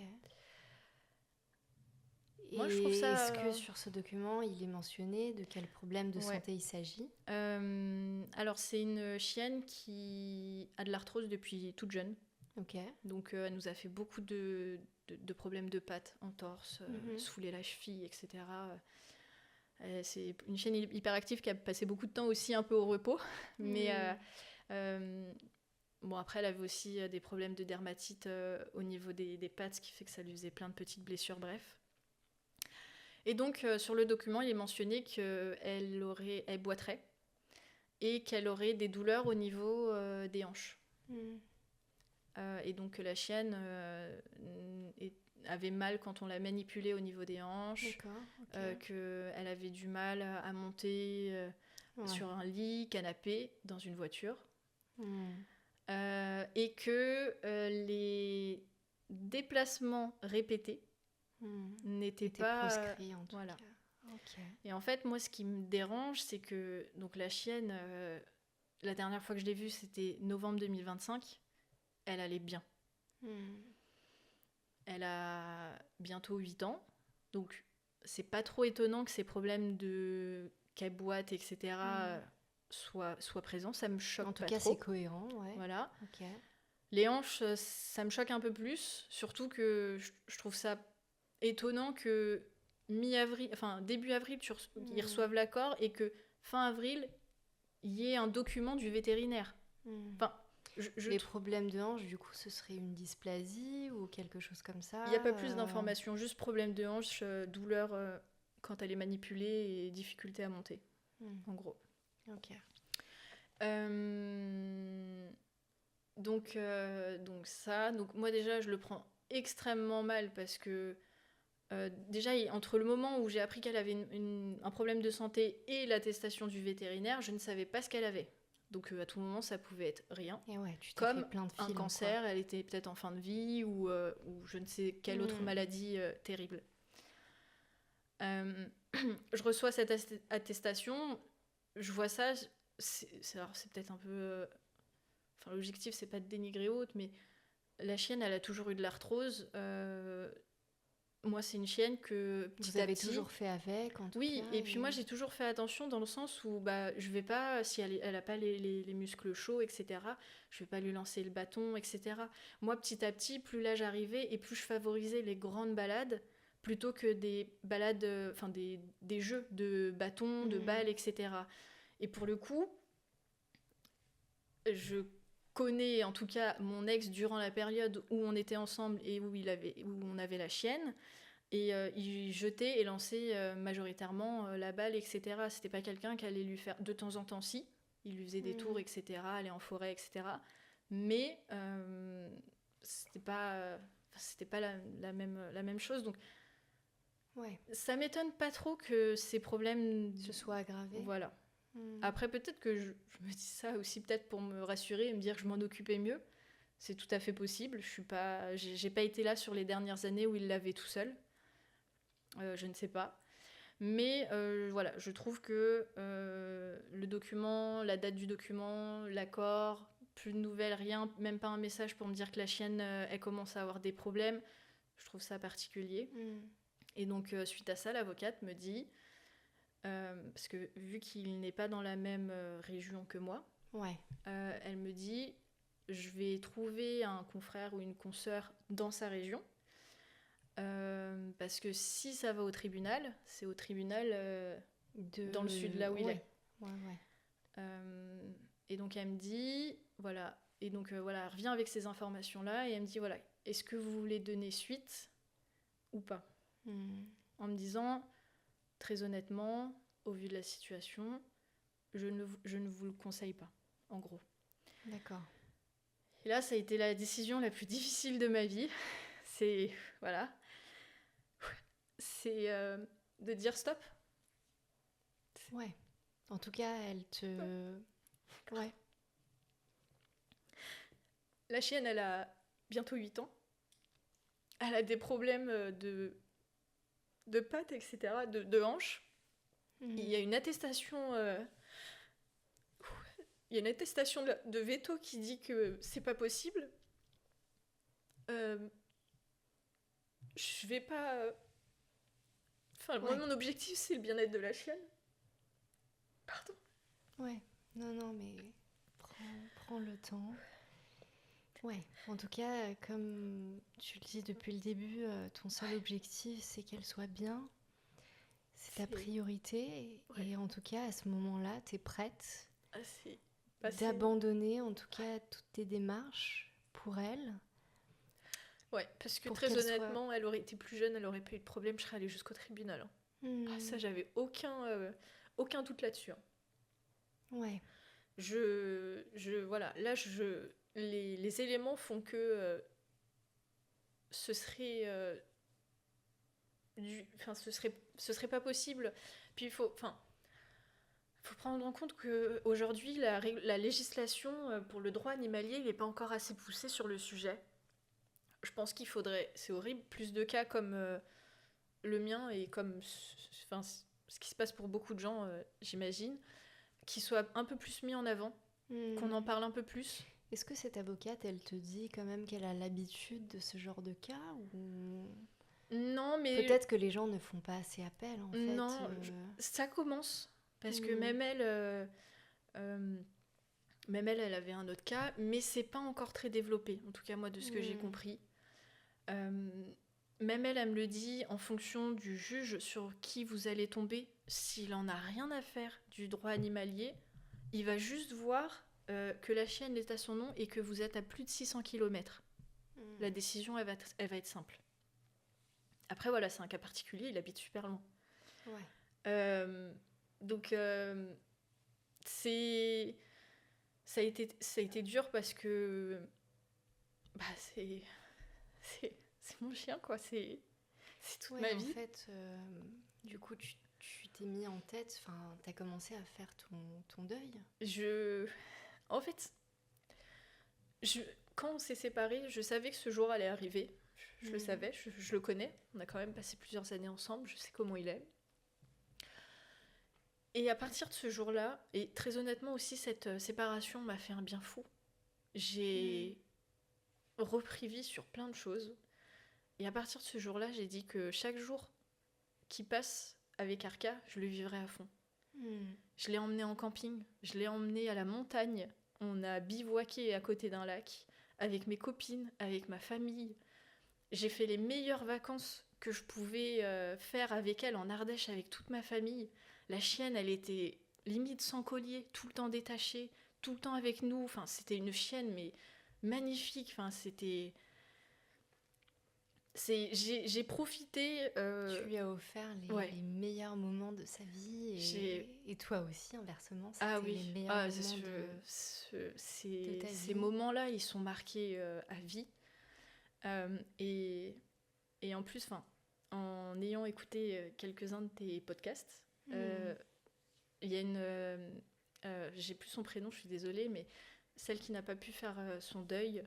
Moi, je trouve ça... Est-ce que sur ce document, il est mentionné de quel problème de santé il s'agit? Alors, c'est une chienne qui a de l'arthrose depuis toute jeune. Ok. Donc, elle nous a fait beaucoup de problèmes de pattes, entorse, se fouler la cheville, etc. C'est une chienne hyper active qui a passé beaucoup de temps aussi un peu au repos. Mais bon, après, elle avait aussi des problèmes de dermatite au niveau des pattes, ce qui fait que ça lui faisait plein de petites blessures, bref. Et donc, sur le document, il est mentionné qu'elle boiterait et qu'elle aurait des douleurs au niveau des hanches. Et donc, la chienne avait mal quand on la manipulait au niveau des hanches, qu'elle avait du mal à monter sur un lit, canapé, dans une voiture. Et que les déplacements répétés n'était pas proscrit en tout cas. Okay. Et en fait, moi, ce qui me dérange, c'est que donc la chienne, la dernière fois que je l'ai vue, c'était novembre 2025. Elle allait bien. Elle a bientôt 8 ans. Donc, c'est pas trop étonnant que ces problèmes de qu'elle boite, etc., soient présents. Ça me choque pas trop. En tout cas, c'est cohérent. Ouais. Voilà. Okay. Les hanches, ça me choque un peu plus. Surtout que je trouve ça étonnant que début avril, ils reçoivent l'accord et que fin avril, il y ait un document du vétérinaire. Enfin, les problèmes de hanche, du coup, ce serait une dysplasie ou quelque chose comme ça? Il n'y a pas plus d'informations, juste problème de hanche, douleur quand elle est manipulée et difficulté à monter, en gros. Ok. Donc moi déjà, je le prends extrêmement mal parce que déjà, entre le moment où j'ai appris qu'elle avait un problème de santé et l'attestation du vétérinaire, je ne savais pas ce qu'elle avait. Donc à tout moment, ça pouvait être rien. Et tu t'es comme fait plein de films, un cancer, elle était peut-être en fin de vie ou je ne sais quelle autre maladie terrible. Je reçois cette attestation, je vois ça, c'est peut-être un peu... l'objectif, c'est pas de dénigrer autre, mais la chienne, elle a toujours eu de l'arthrose. Moi, c'est une chienne que petit vous avez à petit, toujours fait avec, en tout cas. Et puis moi, j'ai toujours fait attention dans le sens où je vais pas, si elle a pas les muscles chauds, etc., je vais pas lui lancer le bâton, etc. Moi, petit à petit, plus l'âge arrivait et plus je favorisais les grandes balades plutôt que des balades, des jeux de bâtons, de balles, etc. Et pour le coup, je connais en tout cas mon ex durant la période où on était ensemble et où on avait la chienne, et il jetait et lançait majoritairement la balle, etc. C'était pas quelqu'un qui allait lui faire de temps en temps, si il lui faisait des tours, etc., aller en forêt, etc., mais c'était pas la même chose. Donc ça m'étonne pas trop que ces problèmes se soient aggravés. Voilà. Après, peut-être que je me dis ça aussi peut-être pour me rassurer et me dire que je m'en occupais mieux. C'est tout à fait possible. J'ai pas été là sur les dernières années où il l'avait tout seul. Je ne sais pas. Mais voilà, je trouve que le document, la date du document, l'accord, plus de nouvelles, rien, même pas un message pour me dire que la chienne, elle commence à avoir des problèmes, je trouve ça particulier. Et donc, suite à ça, l'avocate me dit... parce que vu qu'il n'est pas dans la même région que moi, elle me dit je vais trouver un confrère ou une consoeur dans sa région. Parce que si ça va au tribunal, c'est au tribunal dans le sud, là où il est. Ouais. Et donc elle me dit, voilà, et donc voilà, elle revient avec ces informations-là et elle me dit, voilà, est-ce que vous voulez donner suite ou pas ? En me disant, très honnêtement, au vu de la situation, je ne vous le conseille pas, en gros. D'accord. Et là, ça a été la décision la plus difficile de ma vie. C'est, voilà, c'est de dire stop. Ouais. En tout cas, elle te... Ouais. La chienne, elle a bientôt 8 ans. Elle a des problèmes de pattes, etc., de hanches. Il y a une attestation... il y a une attestation de veto qui dit que c'est pas possible. Je vais pas... Enfin, moi, mon objectif, c'est le bien-être de la chienne. Pardon. Ouais. Non, mais prends le temps. Ouais. En tout cas, comme tu le dis depuis le début, ton seul objectif, c'est qu'elle soit bien. C'est ta priorité. Et en tout cas, à ce moment-là, t'es prête d'abandonner, en tout cas, toutes tes démarches pour elle. Ouais, parce que très honnêtement, elle aurait été plus jeune, elle aurait pas eu de problème, je serais allée jusqu'au tribunal. Ça, j'avais aucun doute là-dessus. Ouais. Voilà, là, les éléments font que ce serait ce serait pas possible. Puis il faut prendre en compte qu'aujourd'hui, la législation pour le droit animalier, il n'est pas encore assez poussé sur le sujet. Je pense qu'il faudrait, c'est horrible, plus de cas comme le mien et comme ce qui se passe pour beaucoup de gens, j'imagine, qui soient un peu plus mis en avant, qu'on en parle un peu plus. Est-ce que cette avocate, elle te dit quand même qu'elle a l'habitude de ce genre de cas ou... Non, mais... Peut-être que les gens ne font pas assez appel, en fait. Non, ça commence. Parce que même elle, elle avait un autre cas, mais c'est pas encore très développé, en tout cas moi de ce que j'ai compris. Même elle me le dit en fonction du juge sur qui vous allez tomber. S'il en a rien à faire du droit animalier, il va juste voir que la chienne est à son nom et que vous êtes à plus de 600 km. La décision, elle va être simple. Après, voilà, c'est un cas particulier, il habite super loin. Ouais. Donc, ça a été dur parce que c'est mon chien, quoi. C'est toute ma vie. En fait, du coup, tu t'es mis en tête, t'as commencé à faire ton deuil. En fait, quand on s'est séparés, je savais que ce jour allait arriver. Je le savais, je le connais. On a quand même passé plusieurs années ensemble, je sais comment il est. Et à partir de ce jour-là, et très honnêtement aussi, cette séparation m'a fait un bien fou. J'ai repris vie sur plein de choses. Et à partir de ce jour-là, j'ai dit que chaque jour qui passe avec Arca, je le vivrai à fond. Je l'ai emmené en camping, je l'ai emmené à la montagne. On a bivouaqué à côté d'un lac, avec mes copines, avec ma famille. J'ai fait les meilleures vacances que je pouvais faire avec elle en Ardèche, avec toute ma famille. La chienne, elle était limite sans collier, tout le temps détachée, tout le temps avec nous. Enfin, c'était une chienne, mais magnifique. Enfin, c'était... J'ai profité... Tu lui as offert les meilleurs moments de sa vie et toi aussi, inversement, c'était les meilleurs moments de ta vie. Ces moments-là, ils sont marqués à vie. Et en plus, en ayant écouté quelques-uns de tes podcasts, il y a une... j'ai plus son prénom, je suis désolée, mais celle qui n'a pas pu faire son deuil...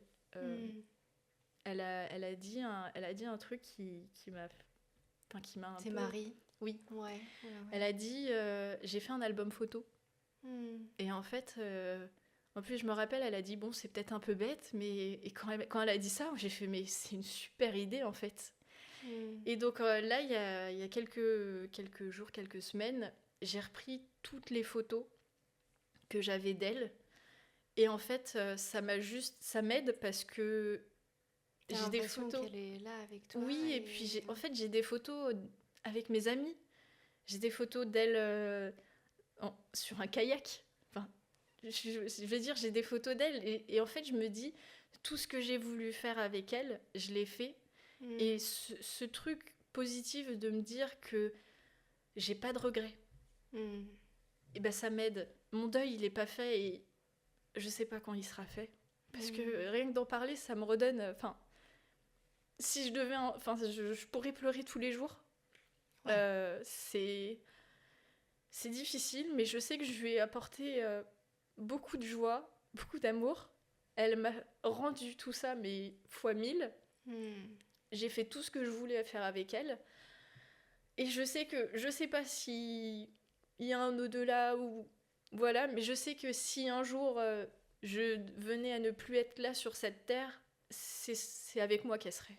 Elle a dit un truc qui m'a un C'est peu... Marie. Oui. Ouais. Elle a dit j'ai fait un album photo. Et en fait, en plus je me rappelle, elle a dit bon c'est peut-être un peu bête, mais et quand elle a dit ça, j'ai fait mais c'est une super idée en fait. Et donc là il y a quelques jours, quelques semaines, j'ai repris toutes les photos que j'avais d'elle. Et en fait, ça m'aide parce que T'as j'ai des l'impression photos. qu'elle est là avec toi. Oui, et puis en fait, j'ai des photos avec mes amis. J'ai des photos d'elle sur un kayak. Enfin, je veux dire, j'ai des photos d'elle. Et en fait, je me dis, tout ce que j'ai voulu faire avec elle, je l'ai fait. Et ce truc positif de me dire que j'ai pas de regrets, et ben ça m'aide. Mon deuil, il est pas fait et je sais pas quand il sera fait. Parce que rien que d'en parler, ça me redonne. Enfin, si je devais. Enfin, je pourrais pleurer tous les jours. Ouais. C'est difficile, mais je sais que je lui ai apporté beaucoup de joie, beaucoup d'amour. Elle m'a rendu tout ça, mais fois 1000. J'ai fait tout ce que je voulais faire avec elle. Et je sais pas si il y a un au-delà ou voilà, mais je sais que si un jour je venais à ne plus être là sur cette terre, c'est avec moi qu'elle serait.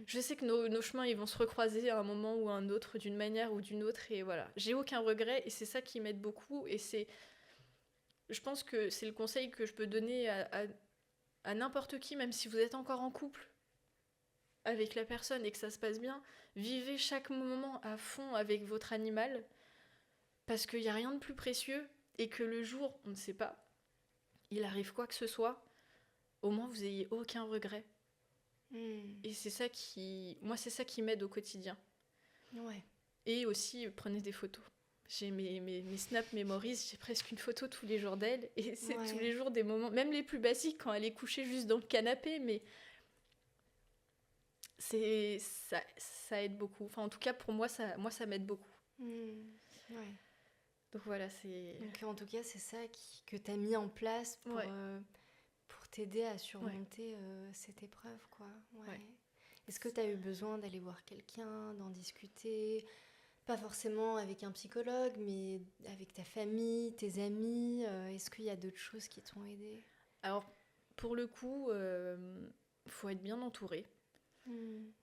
Je sais que nos chemins ils vont se recroiser à un moment ou à un autre, d'une manière ou d'une autre, et voilà. J'ai aucun regret et c'est ça qui m'aide beaucoup. Et je pense que c'est le conseil que je peux donner à n'importe qui, même si vous êtes encore en couple avec la personne et que ça se passe bien, vivez chaque moment à fond avec votre animal, parce qu'il n'y a rien de plus précieux, et que le jour, on ne sait pas, il arrive quoi que ce soit, au moins vous n'ayez aucun regret. Et c'est ça c'est ça qui m'aide au quotidien. Ouais. Et aussi, prenez des photos. J'ai mes Snap Memories, j'ai presque une photo tous les jours d'elle, et c'est tous les jours des moments, même les plus basiques, quand elle est couchée juste dans le canapé, mais ça aide beaucoup. Enfin, en tout cas, pour moi, ça m'aide beaucoup. Ouais. Donc voilà, c'est... Donc en tout cas, c'est ça que tu as mis en place pour t'aider à surmonter cette épreuve, quoi. Ouais. Est-ce que tu as eu besoin d'aller voir quelqu'un, d'en discuter ? Pas forcément avec un psychologue, mais avec ta famille, tes amis. Est-ce qu'il y a d'autres choses qui t'ont aidé ? Alors, pour le coup, faut être bien entouré.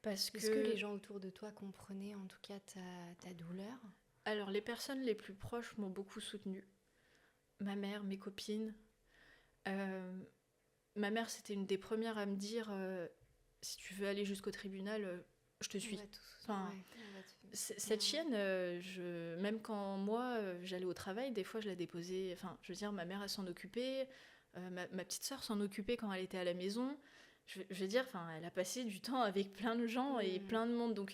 Parce Est-ce que les gens autour de toi comprenaient en tout cas ta douleur ? Alors, les personnes les plus proches m'ont beaucoup soutenue. Ma mère, mes copines. Ma mère, c'était une des premières à me dire si tu veux aller jusqu'au tribunal, je te suis. Cette chienne, même quand moi j'allais au travail, des fois je la déposais. Enfin, je veux dire, ma mère elle s'en occupait, ma petite sœur s'en occupait quand elle était à la maison. Je veux dire, enfin, elle a passé du temps avec plein de gens et plein de monde. Donc,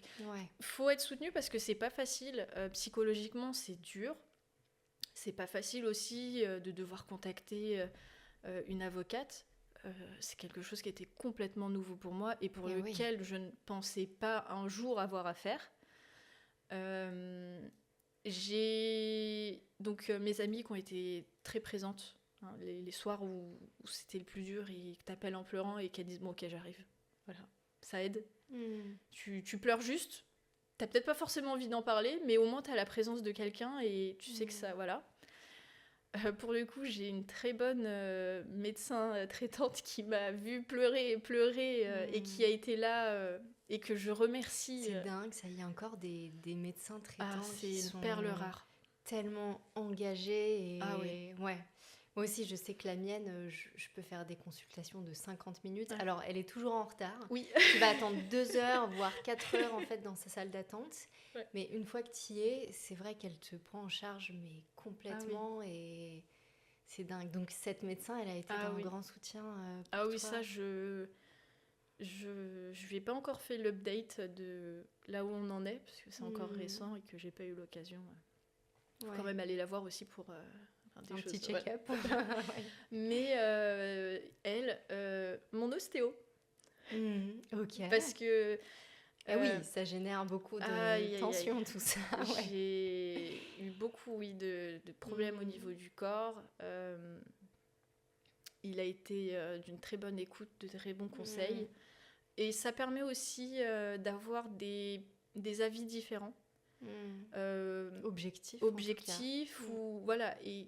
faut être soutenu parce que c'est pas facile. Psychologiquement, c'est dur. C'est pas facile aussi de devoir contacter une avocate. C'est quelque chose qui était complètement nouveau pour moi et pour lequel je ne pensais pas un jour avoir à faire. J'ai donc mes amies qui ont été très présentes, hein, les soirs où c'était le plus dur et que t'appelles en pleurant et qu'elles disent bon ok j'arrive, voilà, ça aide. Tu pleures juste, t'as peut-être pas forcément envie d'en parler, mais au moins t'as la présence de quelqu'un et tu sais que ça, voilà. Pour le coup, j'ai une très bonne médecin traitante qui m'a vue pleurer et qui a été là et que je remercie. C'est dingue, ça y a encore des médecins traitants qui sont une perle rare. Tellement engagés. Et ouais. Moi aussi, je sais que la mienne, je peux faire des consultations de 50 minutes. Ouais. Alors, elle est toujours en retard. Oui. Tu vas attendre 2 heures, voire 4 heures en fait, dans sa salle d'attente. Ouais. Mais une fois que tu y es, c'est vrai qu'elle te prend en charge, mais complètement. Et c'est dingue. Donc, cette médecin, elle a été d'un grand soutien pour toi. Ça, je lui ai pas encore fait l'update de là où on en est, parce que c'est encore récent et que j'ai pas eu l'occasion. Faut quand même aller la voir aussi pour... un petit check-up. Mais elle, mon ostéo. Ok. Parce que... oui, ça génère beaucoup de tension, tout ça. J'ai eu beaucoup de problèmes au niveau du corps. Il a été d'une très bonne écoute, de très bons conseils. Et ça permet aussi d'avoir des avis différents. Objectifs ou voilà, et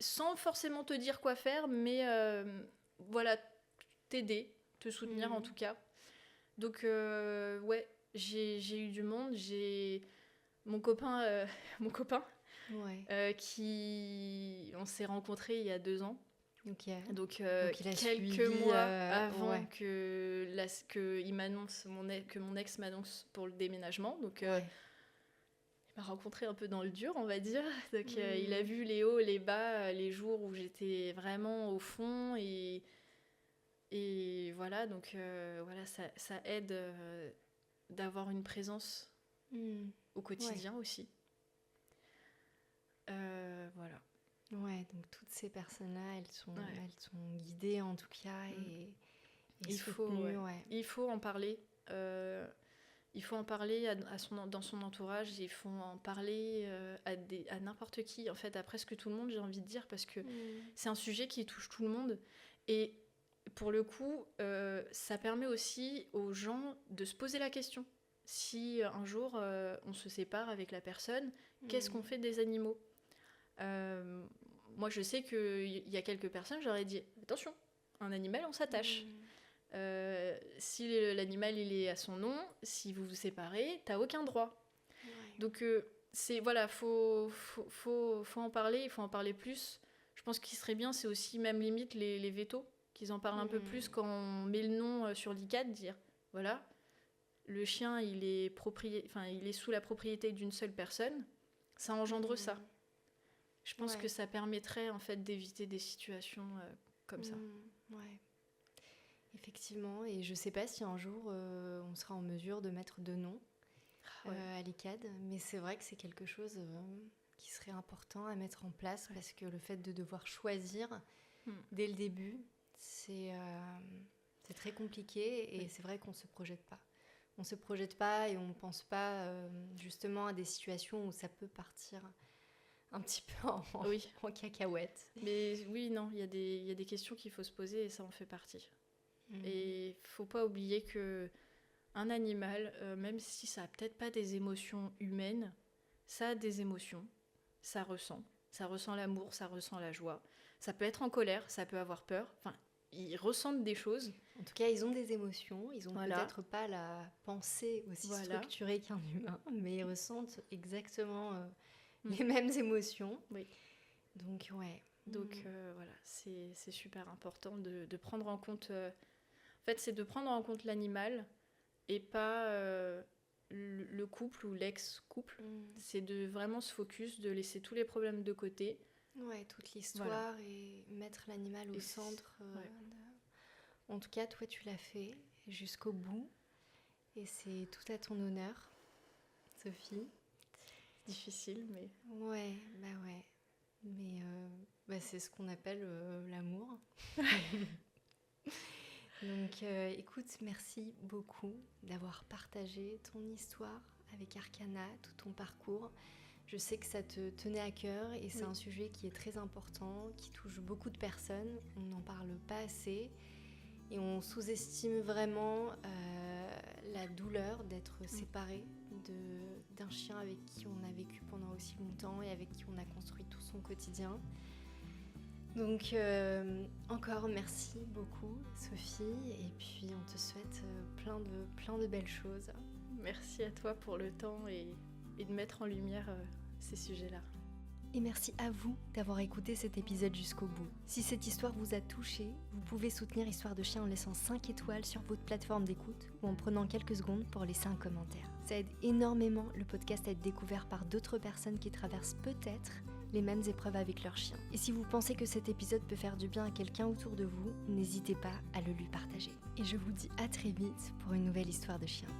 sans forcément te dire quoi faire, mais voilà, t'aider, te soutenir en tout cas. Donc j'ai eu du monde. J'ai mon copain qui on s'est rencontrés il y a 2 ans Ok. Donc, il a quelques suivi, mois avant ouais. que mon ex m'annonce pour le déménagement. Donc, Ouais. il m'a rencontré un peu dans le dur, on va dire. Donc, il a Mm. vu les hauts, les bas, les jours où j'étais vraiment au fond. Et voilà, donc voilà, ça aide d'avoir une présence Mm. au quotidien aussi. Voilà. Ouais, donc toutes ces personnes-là, elles sont guidées en tout cas et Il faut, soutenues. ouais. Ouais. Il faut en parler. Il faut en parler dans son entourage. Il faut en parler à n'importe qui, en fait, à presque tout le monde, j'ai envie de dire, parce que c'est un sujet qui touche tout le monde. Et pour le coup, ça permet aussi aux gens de se poser la question. Si un jour on se sépare avec la personne, qu'est-ce qu'on fait des animaux ? Moi, je sais qu'il y a quelques personnes, j'aurais dit attention, un animal, on s'attache. Si l'animal il est à son nom, si vous vous séparez, t'as aucun droit. Ouais. Donc c'est voilà, faut en parler, il faut en parler plus. Je pense qu'il serait bien, c'est aussi même limite les vétos, qu'ils en parlent un peu plus quand on met le nom sur l'ICAD, dire voilà, le chien il est sous la propriété d'une seule personne, ça engendre ça. Je pense que ça permettrait en fait d'éviter des situations comme ça. Ouais. Effectivement, et je sais pas si un jour on sera en mesure de mettre deux noms à l'ICAD, mais c'est vrai que c'est quelque chose qui serait important à mettre en place parce que le fait de devoir choisir dès le début, c'est très compliqué et c'est vrai qu'on se projette pas. On se projette pas et on pense pas justement à des situations où ça peut partir un petit peu en cacahuète. Mais oui, non, il y a des questions qu'il faut se poser et ça en fait partie. Et il faut pas oublier que un animal, même si ça a peut-être pas des émotions humaines, ça a des émotions, ça ressent l'amour, ça ressent la joie. Ça peut être en colère, ça peut avoir peur. Enfin, ils ressentent des choses. En tout cas, ils ont des émotions. Ils ont peut-être pas la pensée aussi structurée qu'un humain, mais ils ressentent exactement les mêmes émotions. Oui. Donc, ouais. Donc, voilà, c'est super important de prendre en compte... En fait, c'est de prendre en compte l'animal et pas le couple ou l'ex-couple. C'est de vraiment se focus, de laisser tous les problèmes de côté. Ouais, toute l'histoire et mettre l'animal au centre. En tout cas, toi, tu l'as fait jusqu'au bout. Et c'est tout à ton honneur, Sophie. Difficile, mais... Ouais. Mais c'est ce qu'on appelle l'amour. Donc, écoute, merci beaucoup d'avoir partagé ton histoire avec Arcana, tout ton parcours. Je sais que ça te tenait à cœur et c'est un sujet qui est très important, qui touche beaucoup de personnes. On n'en parle pas assez et on sous-estime vraiment la douleur d'être séparé d'un chien avec qui on a vécu pendant aussi longtemps et avec qui on a construit tout son quotidien. Donc encore merci beaucoup Sophie et puis on te souhaite plein de belles choses. Merci à toi pour le temps et de mettre en lumière ces sujets-là. Et merci à vous d'avoir écouté cet épisode jusqu'au bout. Si cette histoire vous a touché, vous pouvez soutenir Histoire de Chien en laissant 5 étoiles sur votre plateforme d'écoute ou en prenant quelques secondes pour laisser un commentaire. Ça aide énormément le podcast à être découvert par d'autres personnes qui traversent peut-être les mêmes épreuves avec leur chien. Et si vous pensez que cet épisode peut faire du bien à quelqu'un autour de vous, n'hésitez pas à le lui partager. Et je vous dis à très vite pour une nouvelle histoire de chien.